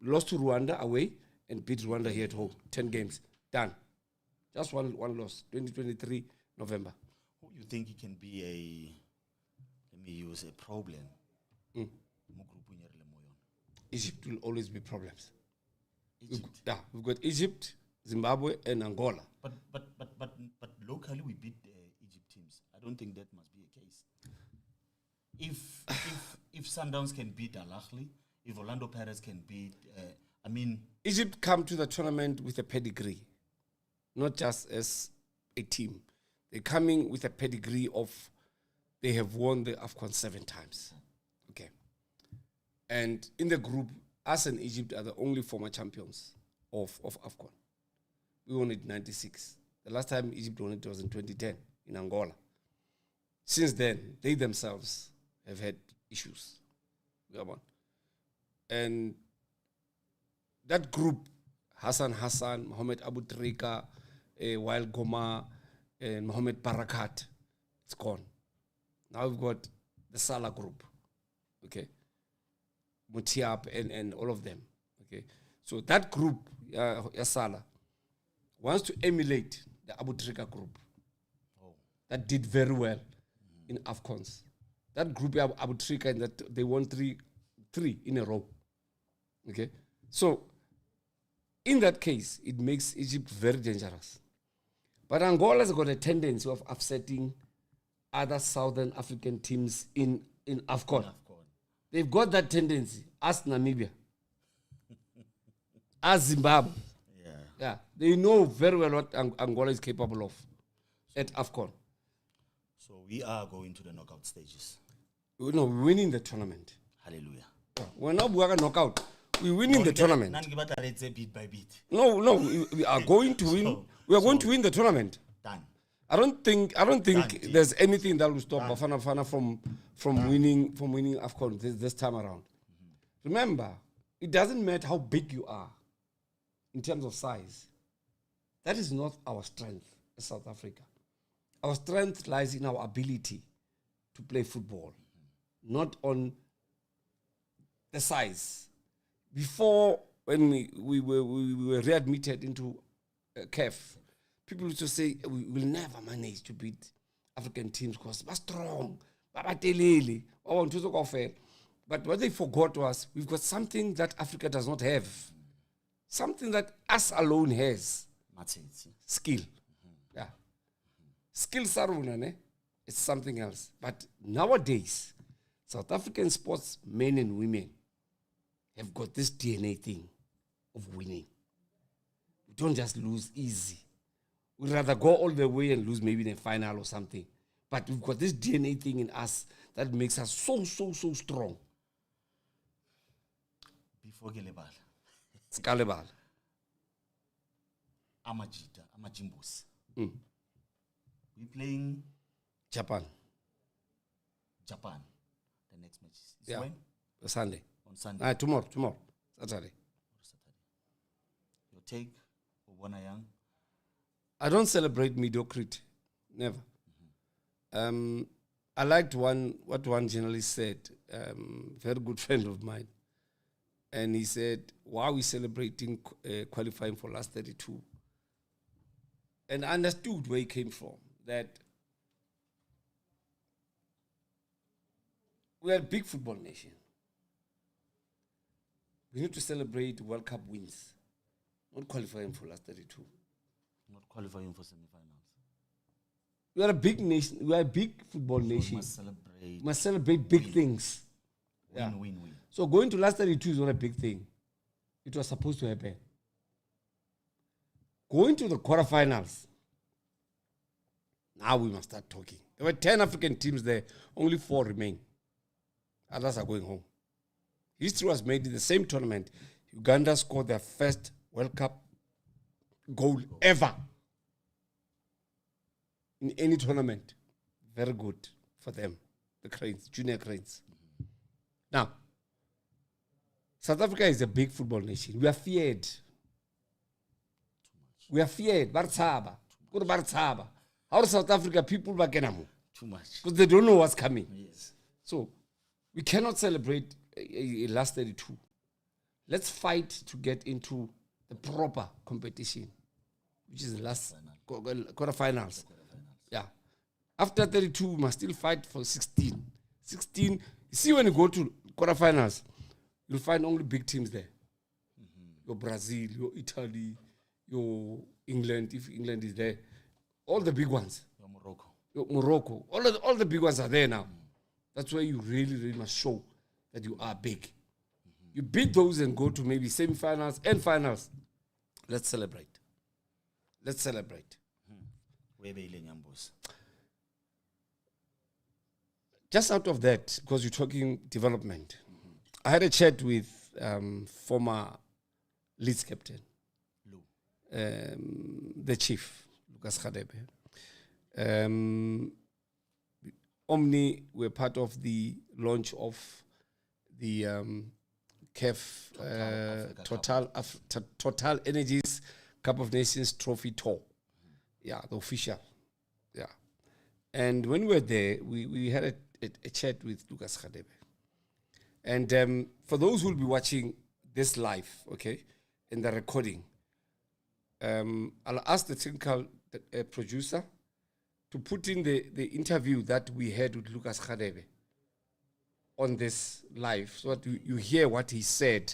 lost to Rwanda away and beat Rwanda here at home. 10 games done. Just one loss. 2023 November. Who you think it can be let me use a problem Egypt will always be problems. Egypt. We've got Egypt, Zimbabwe, and Angola. But locally we beat Egypt teams. I don't think that must be a case. If Sundowns can beat Al Ahly, if Orlando Pirates can beat, Egypt come to the tournament with a pedigree, not just as a team. They're coming with a pedigree of they have won the AFCON 7 times. Okay. And in the group, us and Egypt are the only former champions of AFCON. We won it in 96. The last time Egypt won it was in 2010 in Angola. Since then, they themselves have had issues. And that group, Hassan, Mohamed Abu Trika, Wael Goma, and Mohamed Barakat, it's gone. Now we've got the Salah group, okay? Mutiap and all of them, okay? So that group, Salah, wants to emulate the Abu Trika group that did very well in AFCONs. That group, Abu Trika, and that they won three in a row, okay? So in that case, it makes Egypt very dangerous. But Angola has got a tendency of upsetting other Southern African teams in AFCON. They've got that tendency. Ask Namibia. Ask Zimbabwe. Yeah. They know very well what Angola is capable of at AFCON. So we are going to the knockout stages. No, we're winning the tournament. Hallelujah. We're not going to knockout. We're winning the tournament. Bit by bit. No, we are going to win. We are going to win the tournament. Done. I don't think there's anything that will stop Bafana from winning AFCON this time around. Remember, it doesn't matter how big you are in terms of size. That is not our strength as South Africa. Our strength lies in our ability to play football, not on the size. Before, when we were readmitted into CAF, people used to say, we will never manage to beat African teams because we're strong. But what they forgot was, we've got something that Africa does not have. Something that us alone has. Skill. Yeah. Skill saruna, it's something else. But nowadays, South African sports, men and women, have got this DNA thing of winning. We don't just lose easy. We'd rather go all the way and lose maybe in a final or something. But we've got this DNA thing in us that makes us so strong. Before Gelebal. Skalebal. Amajimbos. We're playing Japan. The next match is when? Sunday. On Sunday. Tomorrow. Saturday. Your take, Obonayang? I don't celebrate mediocrity. Never. I liked what one journalist said, very good friend of mine. And he said, why are we celebrating qualifying for last 32? And I understood where he came from, that we are a big football nation. We need to celebrate World Cup wins, not qualifying for last 32. Not qualifying for semi-finals. We are a big nation. We are a big football nation. We must celebrate big things. Win. So going to last 32 is not a big thing. It was supposed to happen. Going to the quarterfinals, now we must start talking. There were 10 African teams there. Only 4 remain. Others are going home. History was made in the same tournament. Uganda scored their first World Cup goal ever in any tournament. Very good for them, the Cranes, junior Cranes. Now, South Africa is a big football nation. We are feared. We are feared. Bartsaba. Go to Bartsaba. How does South Africa people bakenamu? Too much. Because they don't know what's coming. Yes. So, we cannot celebrate a last 32. Let's fight to get into the proper competition, which is the last quarterfinals. Yeah. After 32, we must still fight for 16. 16, you see when you go to quarterfinals, you'll find only big teams there. Your Brazil, your Italy, your England, if England is there. All the big ones. Your Morocco. All the big ones are there now. That's where you really, really must show that you are big. You beat those and go to maybe semi-finals and finals. Let's celebrate. Let's celebrate. Just out of that, because you're talking development, I had a chat with former Leeds captain, the chief, Lucas Khadebe. Omni were part of the launch of the Total Energies Cup of Nations Trophy Tour. Yeah, the official. Yeah. And when we were there, we had a chat with Lucas Khadebe. And for those who will be watching this live, okay, in the recording, I'll ask the technical producer to put in the interview that we had with Lucas Khadebe on this live, so that you hear what he said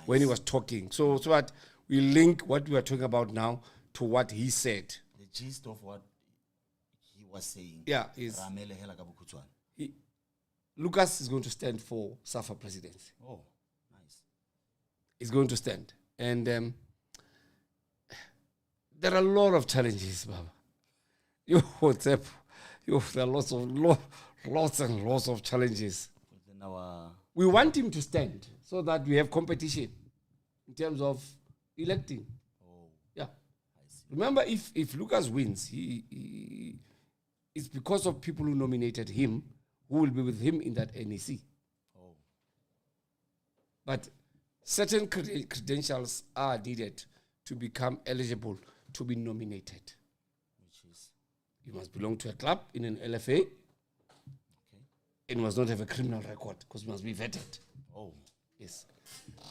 when he was talking. So that we link what we are talking about now to what he said. The gist of what he was saying. Yeah, is Lucas is going to stand for SAFA presidency. Oh, nice. He's going to stand. And there are a lot of challenges, Baba. There are lots and lots of challenges. We want him to stand so that we have competition in terms of electing. Oh, yeah. Remember, if Lucas wins, it's because of people who nominated him, who will be with him in that NEC. Oh. But certain credentials are needed to become eligible to be nominated. Which is? You must belong to a club in an LFA. Okay. It must not have a criminal record because it must be vetted. Oh. Yes.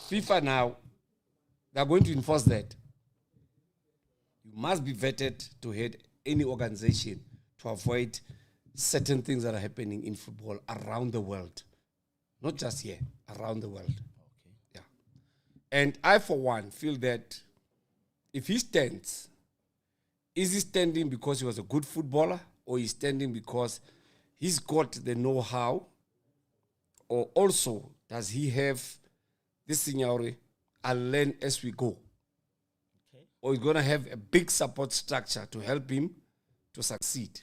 FIFA now, they are going to enforce that. You must be vetted to head any organization to avoid certain things that are happening in football around the world. Not just here, around the world. Okay. Yeah. And I, for one, feel that if he stands, is he standing because he was a good footballer, or is standing because he's got the know-how, or also does he have this seniority, I'll learn as we go? Okay. Or he's going to have a big support structure to help him to succeed.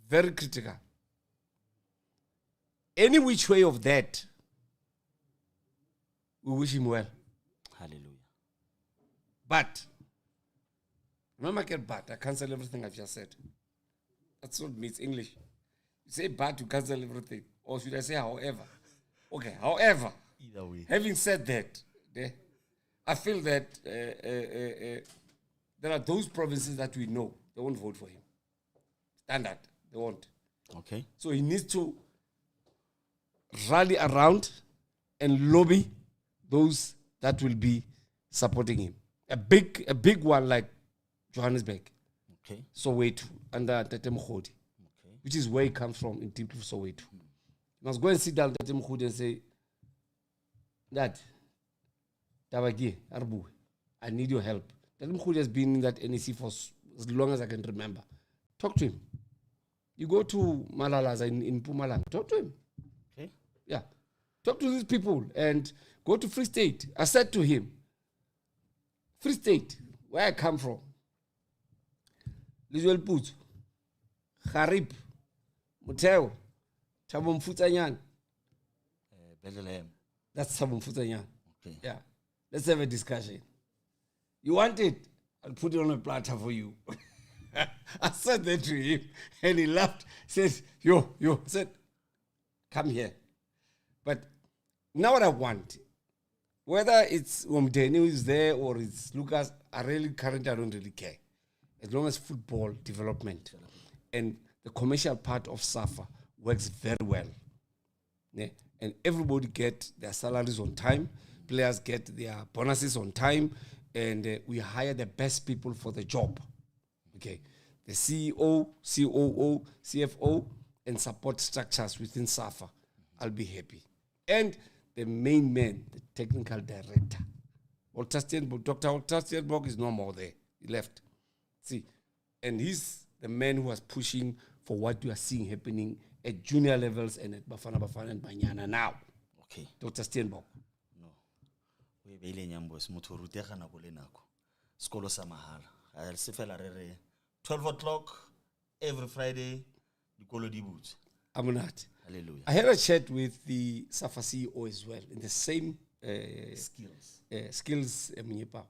Very critical. Any which way of that, we wish him well. Hallelujah. But, remember, I cancel everything I've just said. That's what means English. You say but, you cancel everything. Or should I say however? Okay, however. Either way. Having said that, I feel that there are those provinces that we know, they won't vote for him. Standard, they won't. Okay. So he needs to rally around and lobby those that will be supporting him. A big one like Johannesburg. Okay. Soweto, under Tete Mkhodi. Okay. Which is where he comes from in deep Soweto. You must go and sit down with Tete Mkhodi and say, Dad, Tabagi, Arbu, I need your help. Tete Mkhodi has been in that NEC for as long as I can remember. Talk to him. You go to Malalaza in Mpumalanga, talk to him. Okay. Yeah. Talk to these people and go to Free State. I said to him, Free State, where I come from, Lizuel Put, Harib, Muteo, Thabo Mfutsanyan. Bethlehem. That's Thabo Mfutsanyan. Okay. Yeah. Let's have a discussion. You want it? I'll put it on a platter for you. I said that to him and he laughed. Says, yo. I said, come here. But now what I want, whether it's Umdeni who is there or it's Lucas, I don't really care. As long as football development and the commercial part of SAFA works very well. Yeah? And everybody get their salaries on time, players get their bonuses on time, and we hire the best people for the job. Okay, the CEO, COO, CFO, and support structures within SAFA. I'll be happy. And the main man, the technical director. Dr. Walter Steenbok is no more there. He left. See, and he's the man who was pushing for what you are seeing happening at junior levels and at Bafana and Banyana now. Okay. Dr. Steenbok. No. We beile nyambos motho rutega nako le nako. Skolo sa mahala. I'll se fela re 12 o'clock every Friday. Dikolo di butse. I'm not. Hallelujah. I had a chat with the SAFA CEO as well in the same skills.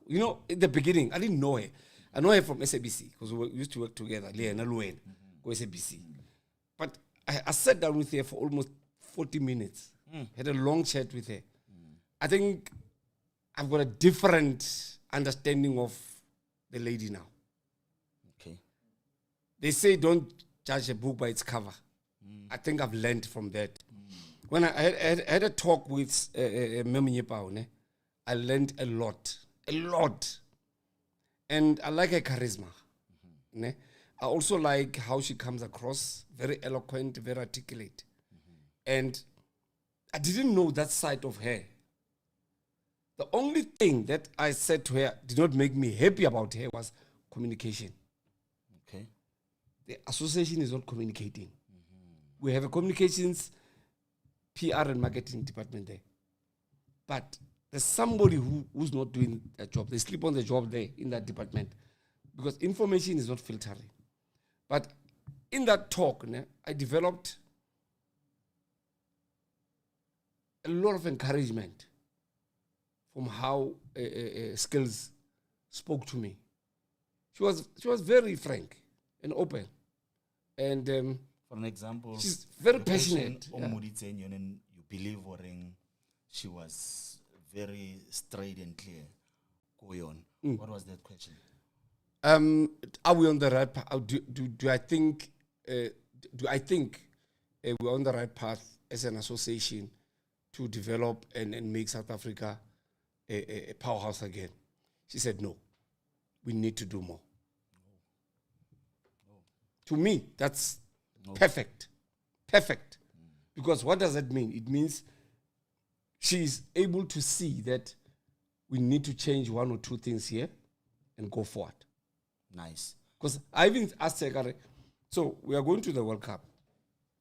You know, in the beginning, I didn't know her. I know her from SABC because we used to work together. Go SABC. But I sat down with her for almost 40 minutes. Had a long chat with her. I think I've got a different understanding of the lady now. Okay. They say don't judge a book by its cover. I think I've learned from that. When I had a talk with Memunye Paone, I learned a lot. And I like her charisma. Ne? I also like how she comes across, very eloquent, very articulate. And I didn't know that side of her. The only thing that I said to her did not make me happy about her was communication. Okay. The association is not communicating. We have a communications, PR and marketing department there. But there's somebody who's not doing a job. They sleep on the job there in that department because information is not filtering. But in that talk, I developed a lot of encouragement from how Skills spoke to me. She was very frank and open. And for an example, she's very passionate. You believe she was very straight and clear. Go on. What was that question? Are we on the right path? Do I think we're on the right path as an association to develop and make South Africa a powerhouse again? She said, no, we need to do more. No. To me, that's perfect. Because what does that mean? It means she's able to see that we need to change one or two things here and go forward. Nice. Because I even asked her, so we are going to the World Cup.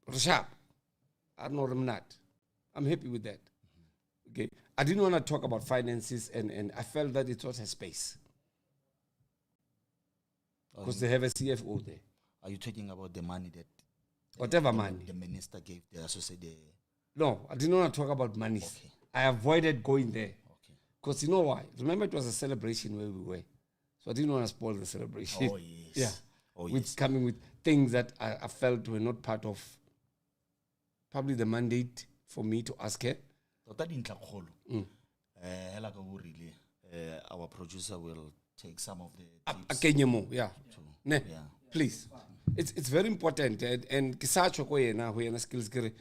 Rashab, I know I'm not. I'm happy with that. Okay. I didn't want to talk about finances and I felt that it was her space. Because they have a CFO there. Are you talking about the money that whatever money the minister gave the associate? No, I didn't want to talk about money. Okay. I avoided going there. Okay. Because you know why? Remember it was a celebration where we were. So I didn't want to spoil the celebration. Oh, yes. Yeah. Oh, with yes. coming with things that I felt were not part of probably the mandate for me to ask her. Our producer will take some of the tips. Yeah. Ne, Yeah. please. It's very important. And kisacho ko yena ho yena skills kere.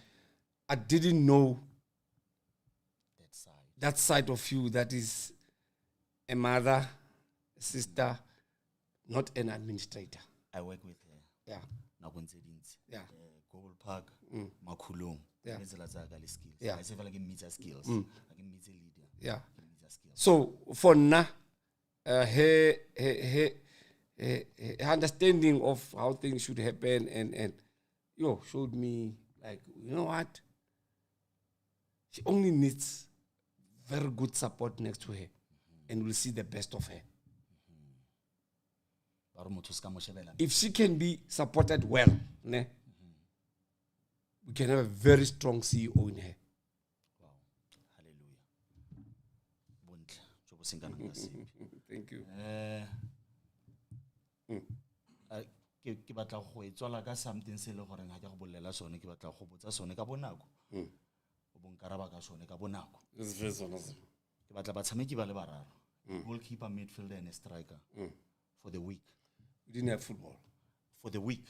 I didn't know that side of you that is a mother, a sister, not an administrator. I work with her. Yeah. Yeah. Gold Park, Makulung. Yeah. Skills. Yeah. I say like skills. Like a leader. Yeah. Skills. So for now, her understanding of how things should happen and showed me like, you know what? She only needs very good support next to her, and we'll see the best of her. If she can be supported well, we can have a very strong CEO in her. Wow. Hallelujah. Thank you. Ke batla go etswala ka something se le gore ga ke go bolela sone ke batla go botsa sone ka bonako o bonkaraba ka sone ka bonako ke batla batshameki ba le bararo goalkeeper, midfielder and a striker for the week. We didn't have football. For the week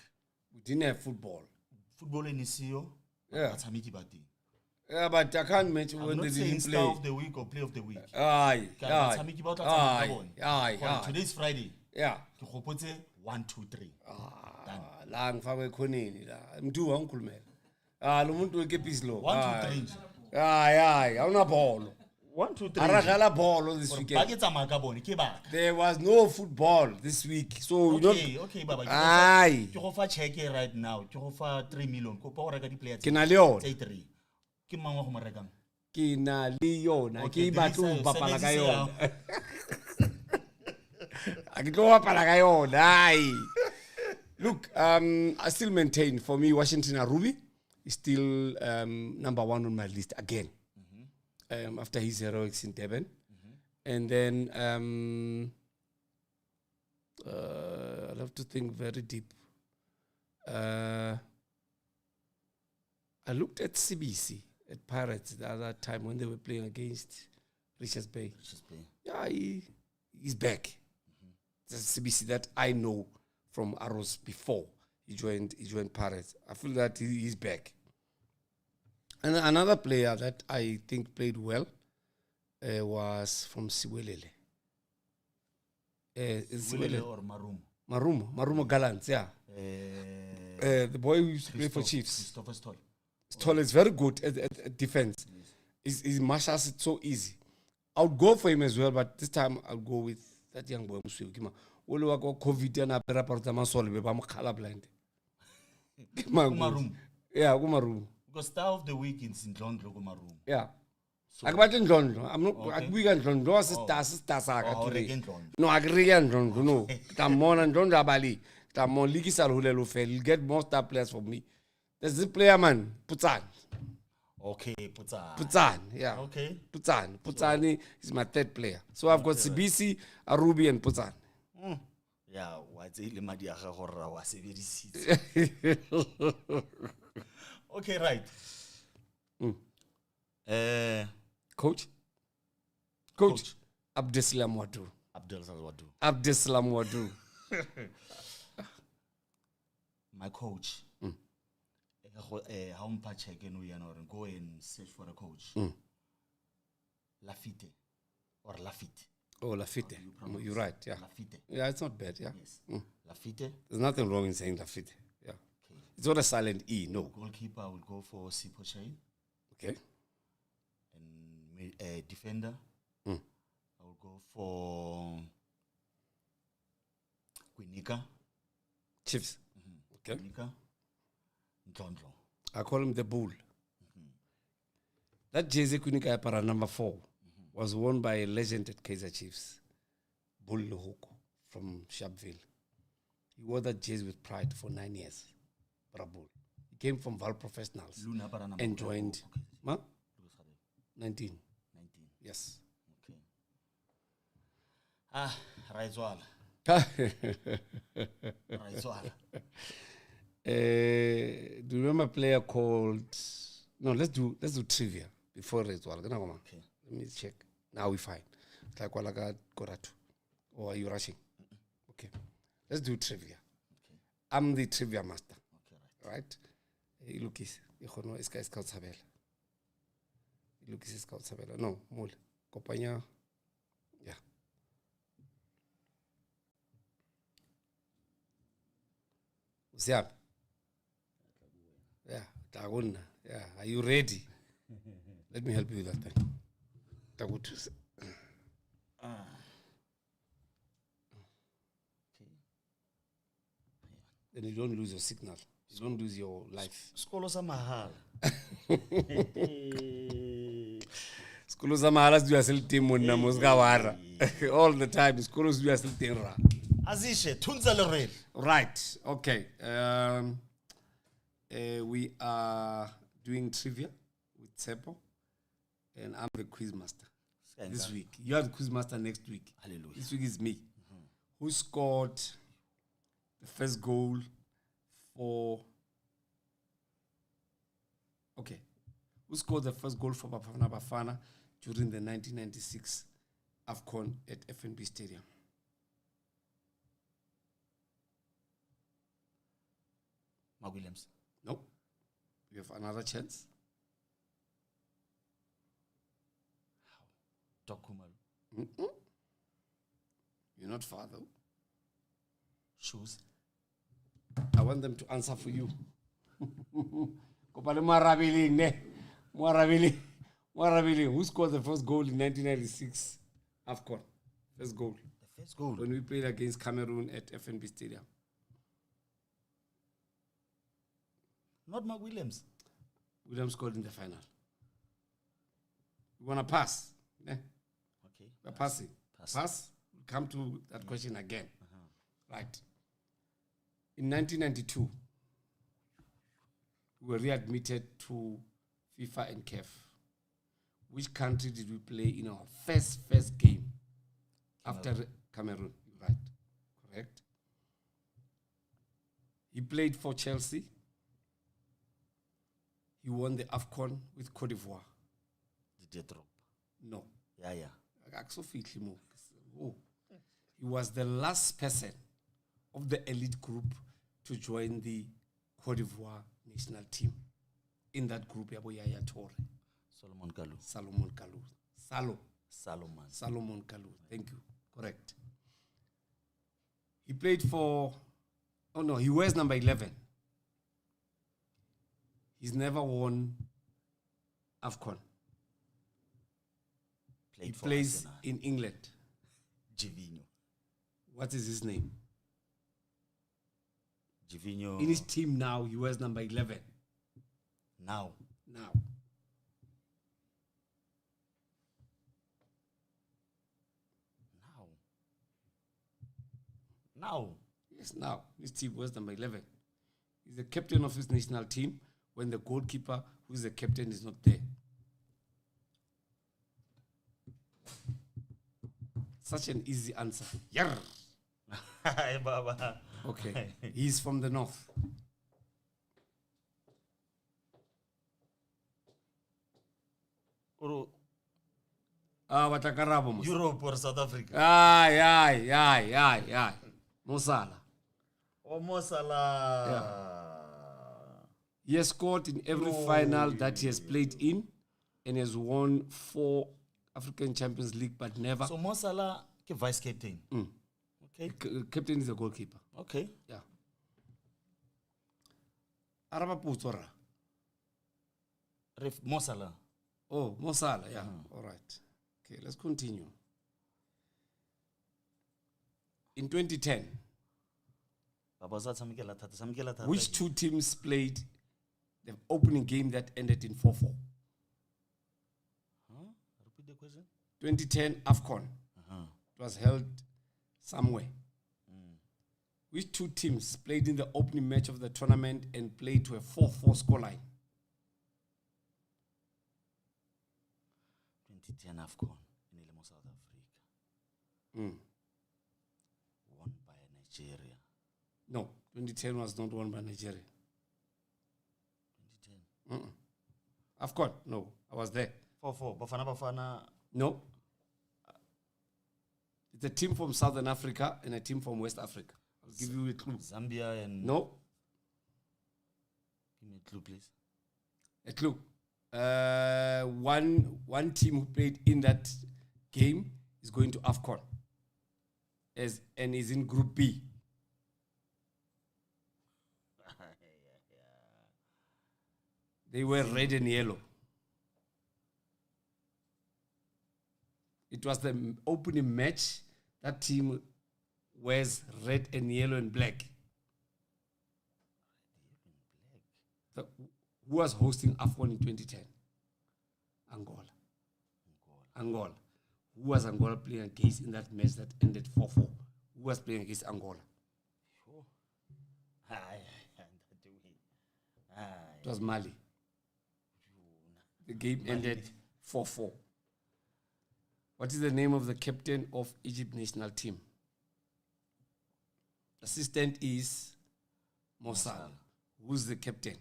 we didn't have football. Football in Isio, batshameki ba teng. Yeah, but I can't mention when they didn't play. Star of the week or play of the week. Aye. Today's Friday. Yeah. Ke gopotse 1 2 3. La ngifakwe khoneni la. Mntu wangikhulumela. Lo muntu weke peace law. 1 2 3. Aye, awuna ball. 1, 2, 3. Aragala ball this weekend. There was no football this week, so we don't. Okay, Baba. Aye. You offer check right now. You offer 3 million. Ko pa reka di players. Ke na le yona. Say 3. Ke mang wa go mo rekang? Ke na le yona. Ke batlo ho bapala ka yona. A ke tlo bapala ka yona. Aye. Look, I still maintain, for me, Washington Arubi is still number 1 on my list again. After his heroics in Devon. And then I'll have to think very deep. I looked at CBC, at Pirates, the other time when they were playing against Richards Bay. Yeah, he's back. The CBC that I know from Arrows before he joined Pirates. I feel that he's back. And another player that I think played well was from Siwelele. Siwelele or Marumo Gallants, yeah. The boy who used to play for Chiefs. Stoll is very good at defense. Yes. He marshals it so easy. I would go for him as well, but this time I'll go with that young boy. Only got COVID and I blind. Yeah, Gumarum. Because star of the week in St. John Maroon. Yeah. I'm not Ndlondo No, I agree on Ndlondo. No. Tamon and Ndlondo Abali. Tamon Ligi Salhulelo Fel. He'll get more star players for me. There's the player man, Putan. Okay, Putan. Putan, yeah. Okay. Putan. Putani is my third player. So I've got CBC, Arubi, and Putan. Yeah, what's it? Okay, right. Coach Abdesalam Wadu. Abdesalam Wadu. My coach. How much again we go and search for a coach. Lafitte or Lafitte. Oh, Lafitte. You're right. Yeah. Lafitte. Yeah, it's not bad. Yeah. Yes. Lafitte. There's nothing wrong in saying Lafitte. Yeah. Okay. It's not a silent E. No. Goalkeeper will go for Sipochain. Okay. And defender. I will go for Quinika. Chiefs. Okay. Quinika. Ndlondo. I call him the bull. That jersey Quinika para number 4 was worn by a legend at Kaizer Chiefs, Bull Lohoko from Sharpeville. He wore that jersey with pride for 9 years. Bull. He came from Val Professionals and joined. Okay. 19. Yes. Okay. Raizwala. Do you remember a player called? No, let's do trivia before Raizwala. Okay. Let me check. Now we find. It's like Walaga Koratu. Or are you rushing? Okay. Let's do trivia. Okay. I'm the trivia master. Okay, right. Look, is Scout Sabela. Look, is Scout Sabela. No, Mul. Compagnia. Yeah. Ziap. Yeah. Taguna. Yeah. Are you ready? Let me help you with that then. Then you don't lose your signal. You don't lose your life. Skolo sa mahal. Skolo sa mahal do still team monna mosgawara. All the time skolo do still team ra. Azishe tunza le. Right. Okay. We are doing trivia with Tsepo, and I'm the quiz master this week. You are the quiz master next week. Hallelujah. This week is me. Who scored the first goal for? Okay. Who scored the first goal for Bafana during the 1996 AFCON at FNB Stadium? Mark Williams. Nope. You have another chance. Doc Kumalu. You're not far though. Shoes. I want them to answer for you. Kopale Marabili ne. Marabili. Warabili, who scored the first goal in 1996? AFCON. First goal. The first goal. When we played against Cameroon at FNB Stadium. Not Mark Williams. Williams scored in the final. We want to pass. Eh? Okay. We're passing. Pass. We'll come to that question again. Right. In 1992, we were readmitted to FIFA and CAF. Which country did we play in our first game after Cameroon? Right. Correct. He played for Chelsea. He won the AFCON with Cote d'Ivoire. Did you drop? No. Yeah. Oh. He was the last person of the elite group to join the Cote d'Ivoire national team. In that group, Yabo Yaya Toure. Solomon Kalou. Salomon Kalou. Thank you. Correct. He played for... Oh no, he wears number 11. He's never won AFCON. He plays Arsenal. in England. Givinho. What is his name? Givinho. In his team now, he wears number 11. Now. Yes, now. His team wears number 11. He's the captain of his national team when the goalkeeper, who is the captain, is not there. Such an easy answer. Yarr. Hi, Baba. Okay. He's from the north. Watakarabo Musa. Europe or South Africa? Aye. Mosala. Oh, Mo Salah. Yeah. He has scored in every final that he has played in and has won 4 African Champions League, but never. So Mo Salah, vice captain. Okay. Captain is a goalkeeper. Okay. Yeah. Araba Putora. Mo Salah. Oh, Mosala, yeah. All right. Okay, let's continue. In 2010, which 2 teams played the opening game that ended in 4-4? Repeat the question. 2010 AFCON. It was held somewhere. Which 2 teams played in the opening match of the tournament and played to a 4-4 scoreline? 2010 AFCON in South Africa. Won by Nigeria. No, 2010 was not won by Nigeria. 2010. AFCON, no, I was there. 4-4. Bafana. No. It's a team from Southern Africa and a team from West Africa. I'll give you a clue. Zambia and... No. Give me a clue, please. A clue. One team who played in that game is going to AFCON and is in Group B. They were red and yellow. It was the opening match. That team wears red and yellow and black. Who was hosting AFCON in 2010? Angola. Who was Angola playing against in that match that ended 4-4? Who was playing against Angola? It was Mali. The game ended 4-4. What is the name of the captain of Egypt national team? Assistant is Mossal. Who's the captain?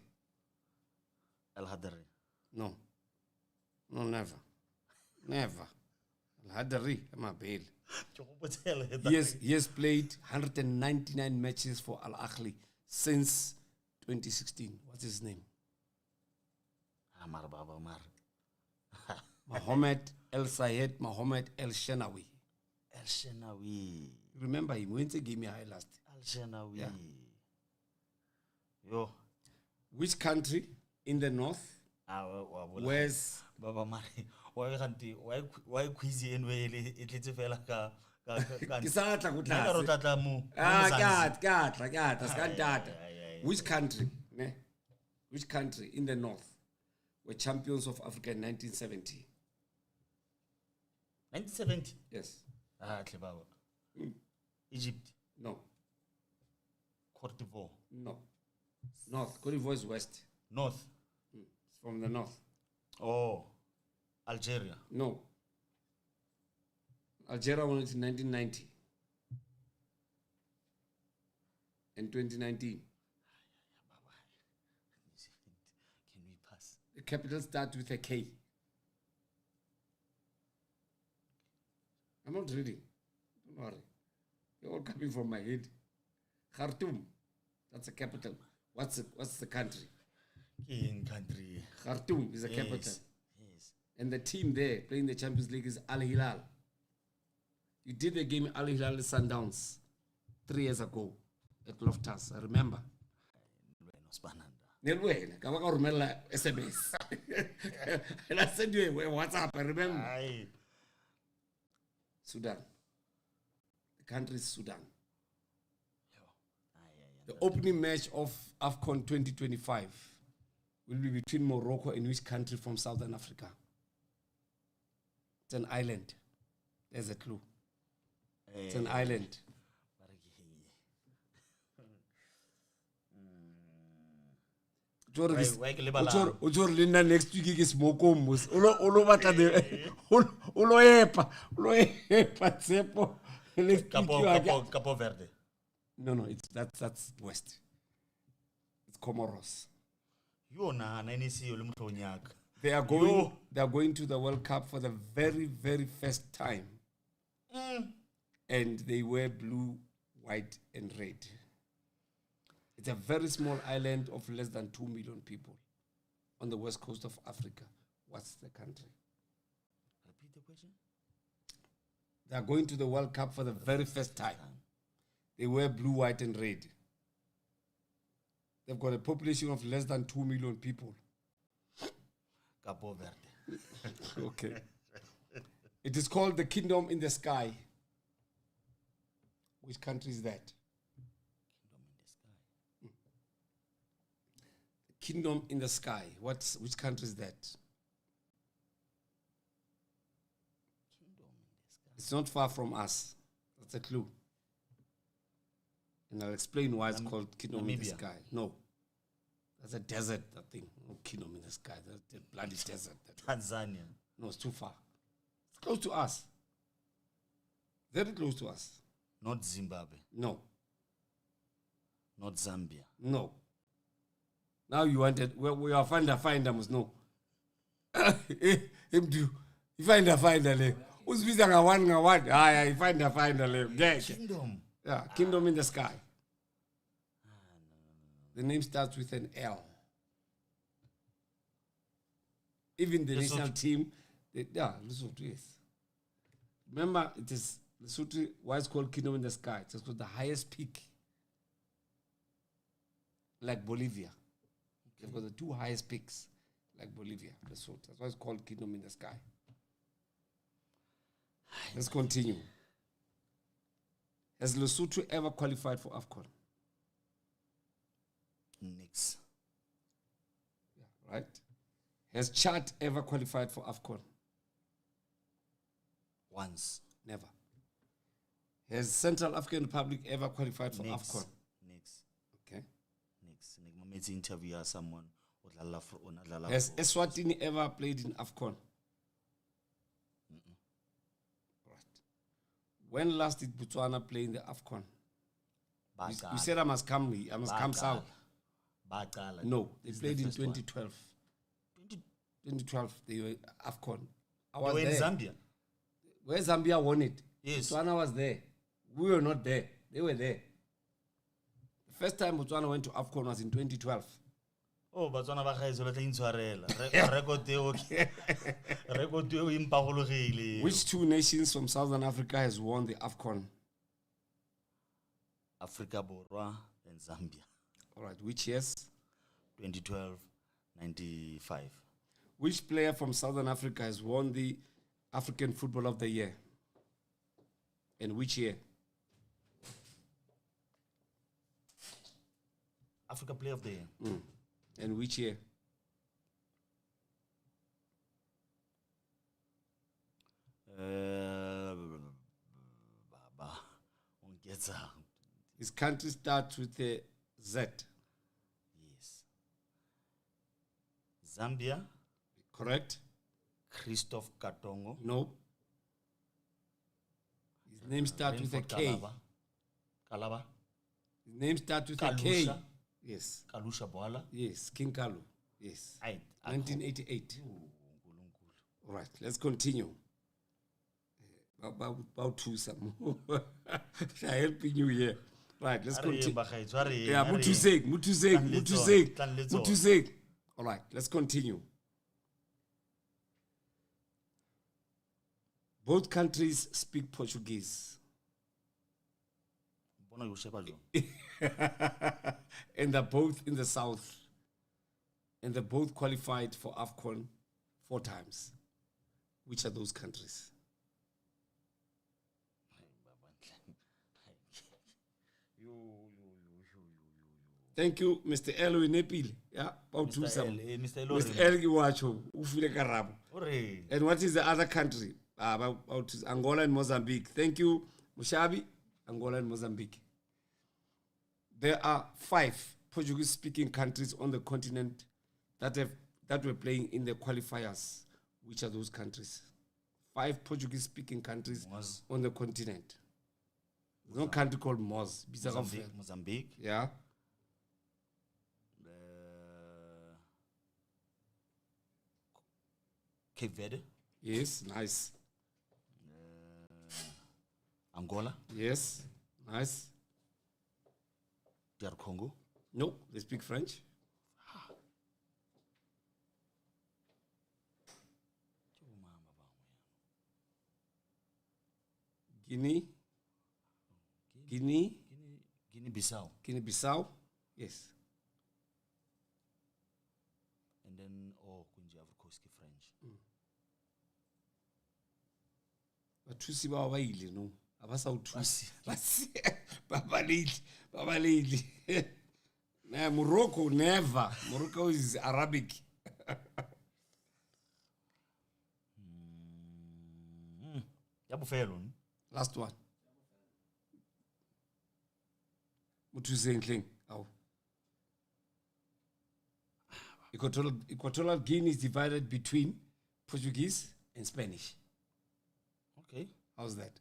El Hadari. No, never. Al Hadari, my bail. He has played 199 matches for Al Ahly since 2016. What's his name? Mohamed El Sayed Mohamed El Shenawi. El Shenawi. Remember him? When they gave me a high last. El Shenawi. Yeah. Which country in the north Where's Baba Mari? Why quizzy and way it little fella ka Kisatla ku Naka tlase. rotata mu. Skatla. Which country, ne? Which country in the north were champions of Africa in 1970? 1970. Yes. Clever. Egypt. No. Cote d'Ivoire. No. North. Cote d'Ivoire is west. North. It's from the north. Oh. Algeria. No. Algeria won it in 1990 and 2019. Can we pass? The capital starts with a K. I'm not reading. Don't worry. You're all coming from my head. Khartoum. That's the capital. What's the country? In country. Khartoum is the capital. Yes. And the team there playing the Champions League is Al Hilal. You did the game Al Hilal Sundowns 3 years ago at Loftus. I remember. Nelwena, kama ka rumela SMS. And I sent you a WhatsApp, I remember. Aye. Sudan. The country is Sudan. The opening match of AFCON 2025 will be between Morocco and which country from Southern Africa? It's an island. There's a clue. It's an island. Ujor Linda next week is Mokomus. Ulo bata de ulo epa tsepo. Capo Verde. No, that's west. It's Comoros. They are going to the World Cup for the very, very first time. And they wear blue, white, and red. It's a very small island of less than 2 million people on the west coast of Africa. What's the country? Repeat the question. They are going to the World Cup for the very first time. They wear blue, white, and red. They've got a population of less than 2 million people. Capo Verde. Okay. It is called the Kingdom in the Sky. Which country is that? Kingdom in the Sky. Which country is that? Kingdom in the sky. It's not far from us. That's a clue. And I'll explain why it's called Kingdom in the Namibia. Sky. No. That's a desert, that thing. No Kingdom in the Sky. That's the bloody desert. Tanzania. No, it's too far. It's close to us. Very close to us. Not Zimbabwe. No. Not Zambia. No. Now you wanted, we are finder must know. Him do. You find le. Who's visa nga one? Ah, you find le. Kingdom. Yeah, Kingdom in the Sky. The name starts with an L. Even the national team, Lesotho, yes. Remember, it is Lesotho, why it's called Kingdom in the Sky. It's called the highest peak. Like Bolivia. They've got the 2 highest peaks, like Bolivia, Lesotho. That's why it's called Kingdom in the Sky. Let's continue. Has Lesotho ever qualified for AFCON? Next. Yeah, right. Has Chad ever qualified for AFCON? Once. Never. Has Central African Republic ever qualified for AFCON? Next. Okay. Next. Let's interview someone. Has Eswatini ever played in AFCON? Right. When last did Botswana play in the AFCON? You said I must come south. No, they played in 2012. 2012, they were AFCON. I was they were there. in Zambia. Where Zambia won it. Yes. Botswana was there. We were not there. They were there. The first time Botswana went to AFCON was in 2012. Oh, Botswana ba gae le tla intshwarela. Record eo impagologile. Which 2 nations from Southern Africa has won the AFCON? Africa Borwa and Zambia. All right, which years? 2012, 95. Which player from Southern Africa has won the African Football of the Year? And which year? Africa Player of the Year. And which year? Baba, on gets out. His country starts with a Z. Yes. Zambia. Correct? Christophe Katongo. No. His name starts with a K. Kalaba. His name starts with a K. Kalusha. Yes. Kalusha Boala. Yes. King Kalu. Yes. 1988. All right. Let's continue. About two some. I'm helping you here. Right. Let's continue. Yeah. Mutusek. All right. Let's continue. Both countries speak Portuguese. And they're both in the south. And they both qualified for AFCON 4 times. Which are those countries? Thank you, Mr. Elwi Nepile. Yeah, about two some. Mr. Elwi Wacho, Ufile Karabo. And what is the other country? About Angola and Mozambique. Thank you, Mushabi. Angola and Mozambique. There are 5 Portuguese-speaking countries on the continent that were playing in the qualifiers. Which are those countries? 5 Portuguese-speaking countries on the continent. There's no country called Mozambique. Yeah. Cape Verde. Yes, nice. Angola. Yes, nice. DR Congo. No, they speak French. Guinea-Bissau. Guinea-Bissau, yes. And then, Kunja Avrukoski French. Bathusi ba wa ile no. Abasa uthusi. Babalili. Nah, Morocco never. Morocco is Arabic. Last one. Mutuzenkling. Oh. Equatorial Guinea is divided between Portuguese and Spanish. Okay. How's that?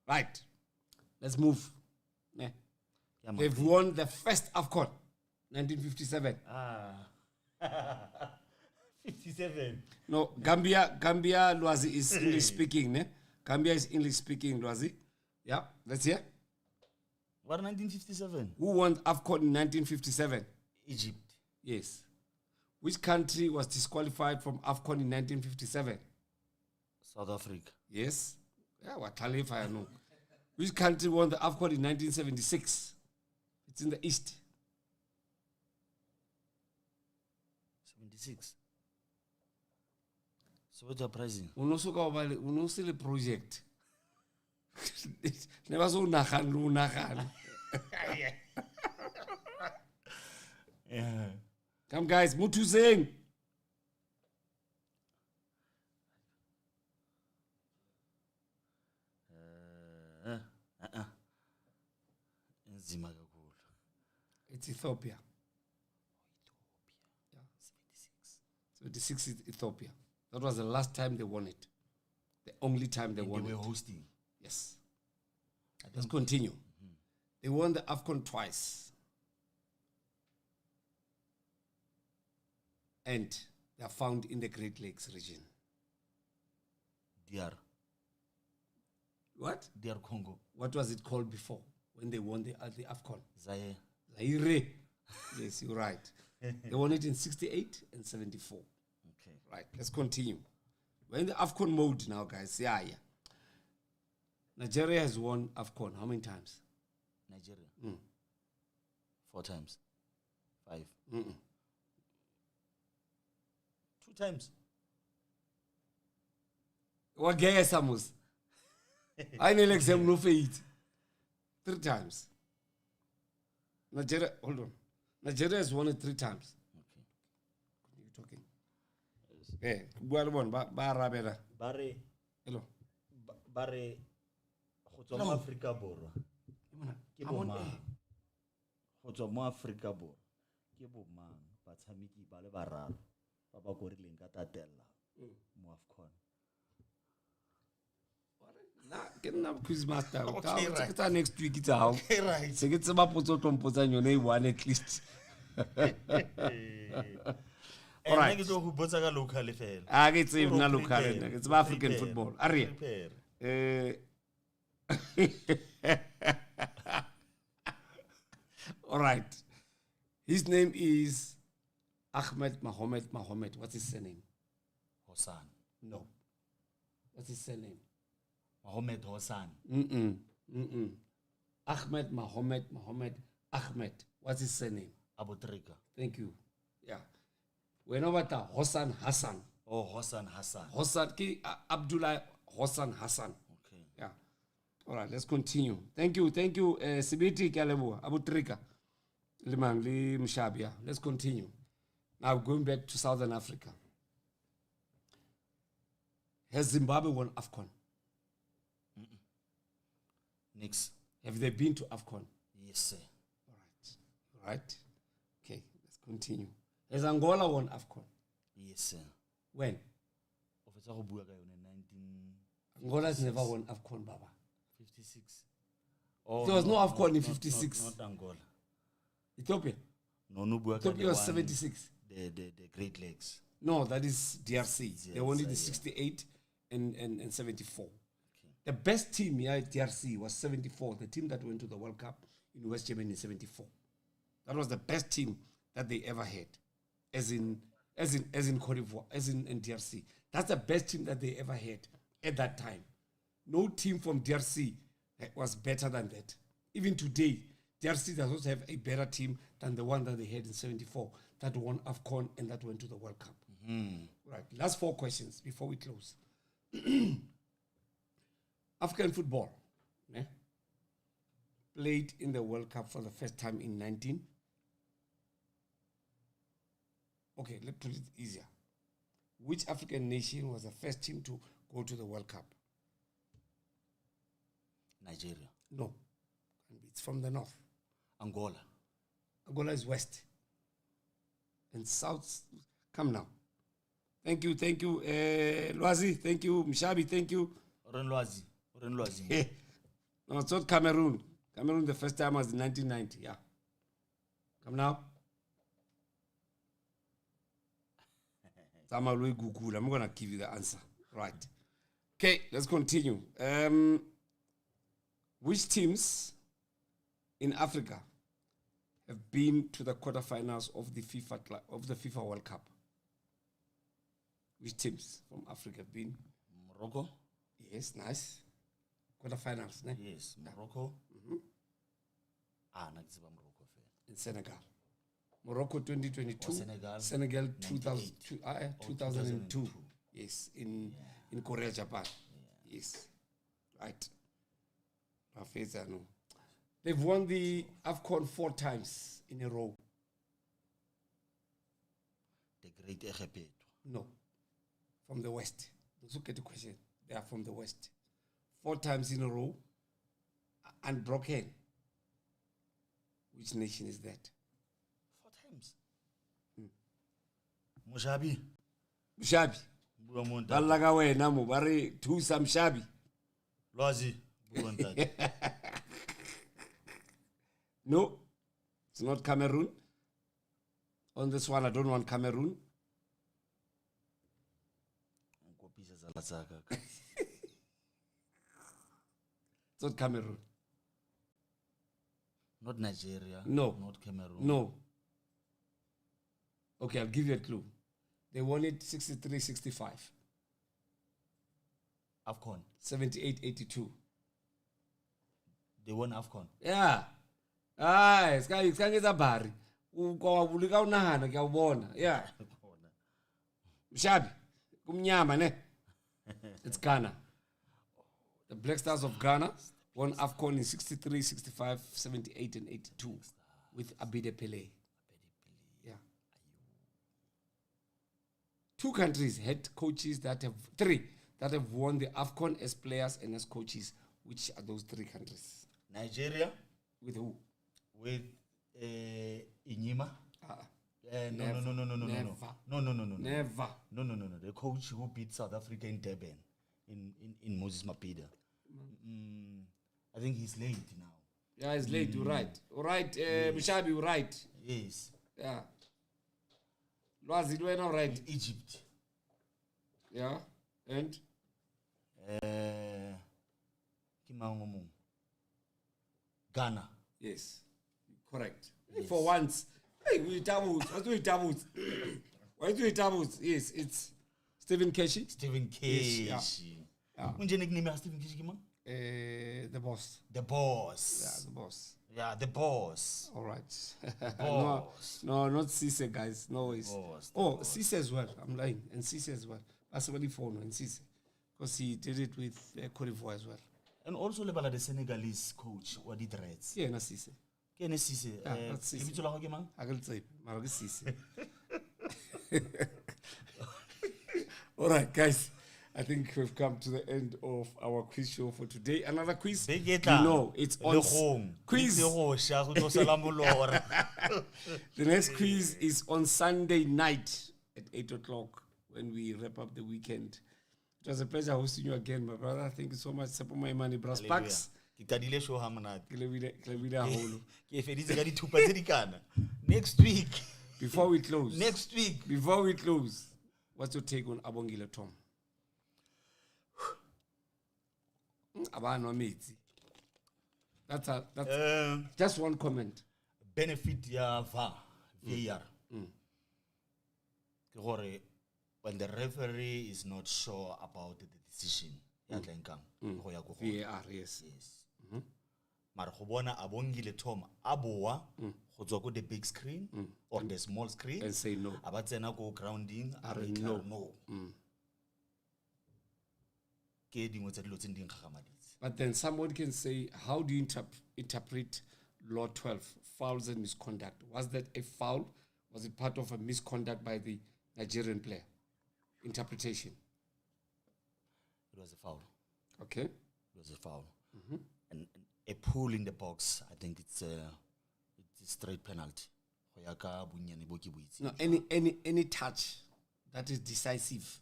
Right. Let's move. They've won the first AFCON, 1957. 57. No, Gambia, Lwazi is English speaking. Ne? Gambia is English speaking, Lwazi. Yeah, let's hear. What, 1957? Who won AFCON in 1957? Egypt. Yes. Which country was disqualified from AFCON in 1957? South Africa. Yes. Yeah, what Qualifier, no. Which country won the AFCON in 1976? It's in the East. 76. So what's surprising? Unosile project. Never so nahan. Yeah. Come guys, Mutu saying. It's Ethiopia. Yeah. 76 is Ethiopia. That was the last time they won it. The only time they won it. They were hosting. Yes. Let's continue. They won the AFCON twice. And they are found in the Great Lakes region. DR. What? DR Congo. What was it called before when they won the AFCON? Zaire. Zaire. Yes, you're right. They won it in 68 and 74. Okay. Right, let's continue. We're in the AFCON mode now, guys. Yeah. Nigeria has won AFCON how many times? Nigeria. 4 times. 5. 2 2 times. What guess Amos? I need exam no faith. 3 times. Nigeria, hold on. Nigeria has won it 3 times. Okay. Continue talking. Eh, Guarabon, Barabera. Bare Hello. bare go tswa mo Afrika Borwa. Ke bo mang? Go tswa mo Afrika Borwa. Ke bo mang? Batshameki ba le bararo ba ba korileng ka tatella mo AFCON. Get enough quiz master. Okay, right. It's next week. It's out. Okay, right. So get some one at least. All right. Ke go botsa ka local fela. It's even not local. It's African football. Ari. All right. His name is Ahmed Mohammed. What's his surname? Hossan. No. What's his surname? Mohammed Hossan. Ahmed Mohammed Ahmed. What's his surname? Abutrika. Thank you. Yeah. Whenever Hossan Hassan. Oh, Hossan Hassan. Hossan ki Abdullah Hossan Hassan. Okay. Yeah. All right, let's continue. Thank you. Sibiti Kalebo, Abutrika. Limang Li Mshabia. Let's continue. Now going back to Southern Africa. Has Zimbabwe won AFCON? Next. Have they been to AFCON? Yes, sir. All right. Okay, let's continue. Has Angola won AFCON? Yes, sir. When? Officer go bua ka yone 1956. Angola has never won AFCON, Baba. 56. Oh, There was no AFCON in 56. Not Angola. Ethiopia? No bua ka Ethiopia was 76. The Great Lakes. No, that is DRC. They won it in yeah. 68 and 74. Okay. The best team here at DRC was 74, the team that went to the World Cup in West Germany in 74. That was the best team that they ever had, as in Cote d'Ivoire, as in DRC. That's the best team that they ever had at that time. No team from DRC was better than that. Even today, DRC does not have a better team than the one that they had in 74 that won AFCON and that went to the World Cup. Right, last 4 questions before we close. African football played in the World Cup for the first time in 19. Okay, let's put it easier. Which African nation was the first team to go to the World Cup? Nigeria. No. It's from the north. Angola. Angola is west. And south, come now. Thank you. Lwazi, thank you. Mshabi, thank you. Orenlwazi. No, it's not Cameroon. Cameroon, the first time was in 1990. Yeah. Come now. I'm going to give you the answer. Right. Okay, let's continue. Which teams in Africa have been to the quarterfinals of the FIFA World Cup? Which teams from Africa have been? Morocco. Yes, nice. Quarterfinals, ne? Yes, Morocco. Nakiziba Morocco fair. In Senegal. Morocco 2022. Senegal 2002. Yes, in Korea, Japan. Yeah. Yes. Right. They've won the AFCON 4 times in a row. The Great Egepeto. No. From the West. Look at the question. They are from the West. 4 times in a row. Unbroken. Which nation is that? 4 times. Mushabi. Balaga wena mo bare thusa Mshabi. Lwazi. No, it's not Cameroon. On this one, I don't want Cameroon. It's not Cameroon. Not Nigeria. No. Not Cameroon. No. Okay, I'll give you a clue. They won it 63-65. AFCON. 78-82. They won AFCON. Yeah. It's a bari. Yeah. Mshabi, kumnyama ne. It's Ghana. The Black Stars of Ghana won AFCON in 63, 65, 78, and 82 with Abide Pele. Yeah. 2 countries had coaches three that have won the AFCON as players and as coaches. Which are those 3 countries? Nigeria. With who? With Inyima. No. Never. No. The coach who beat South Africa in Durban, in Moses Mapida. I think he's late now. Yeah, he's late. You're right. All right, Mishabi, you're right. Yes. Yeah. Lwazi, you are right. Egypt. Yeah. And? Ghana. Yes. Correct. Yes. For once. Hey, we doubles. Why do we doubles? Yes, it's Stephen Keshi. Stephen Keshi. Yes, yeah. What's your nickname, Stephen Keshi, man? The boss. The boss. Yeah, the boss. Yeah, the boss. All right. Boss. No, not Cisse, guys. No ways. Boss, Cisse as well. I'm lying. And Cisse as well. That's what he phone and Cisse. Because he did it with Qualifier as well. And also, the Senegalese coach, what did Reds? Yeah, not Cisse. Yeah, Cisse. That's Cisse. I can say, Marga Cisse. All right, guys. I think we've come to the end of our quiz show for today. Another quiz. You know, it's on quiz. The next quiz is on Sunday night at 8 o'clock when we wrap up the weekend. It was a pleasure hosting you again, my brother. Thank you so much. Support my money, Brass Packs. Next week. Before we close, what's your take on Abongile Tom? That's just one comment. Benefit ya VAR. When the referee is not sure about the decision, VAR, yes. Mara go bona Abongile Tom aboa go tswa go the big screen or the small screen and say no. Aba tsena go grounding no. But then somebody can say, how do you interpret Law 12, fouls and misconduct? Was that a foul? Was it part of a misconduct by the Nigerian player? Interpretation. It was a foul. Okay. It was a foul. And a pull in the box, I think it's a straight penalty. No, any touch that is decisive,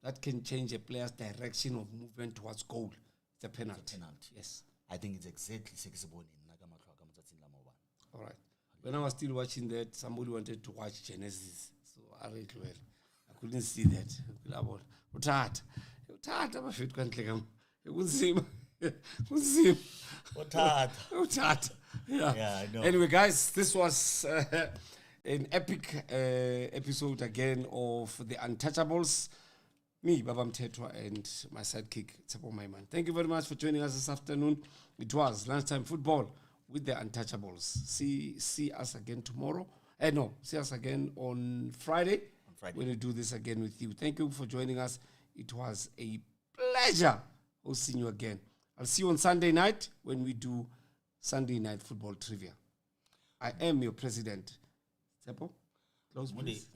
that can change a player's direction of movement towards goal, it's a penalty. It's a penalty. Yes. I think it's exactly 6. All right. When I was still watching that, somebody wanted to watch Genesis. So I read well. I couldn't see that. Yeah, I know. Anyway, guys, this was an epic episode again of The Untouchables. Me, Babam Tetwa, and my sidekick, Tsepo Maiman. Thank you very much for joining us this afternoon. It was Lunchtime Football with The Untouchables. See us again tomorrow. See us again on Friday. When we do this again with you. Thank you for joining us. It was a pleasure hosting you again. I'll see you on Sunday night when we do Sunday Night Football Trivia. I am your president. Tsepo, close please.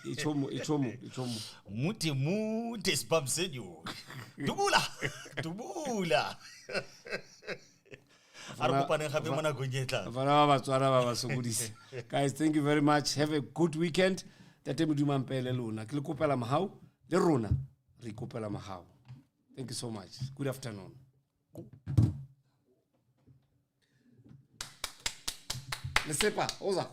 Ichomo. Muti spam senyo. Dubula. Guys, thank you very much. Have a good weekend. Thank you so much. Good afternoon. Lesepa, Oza.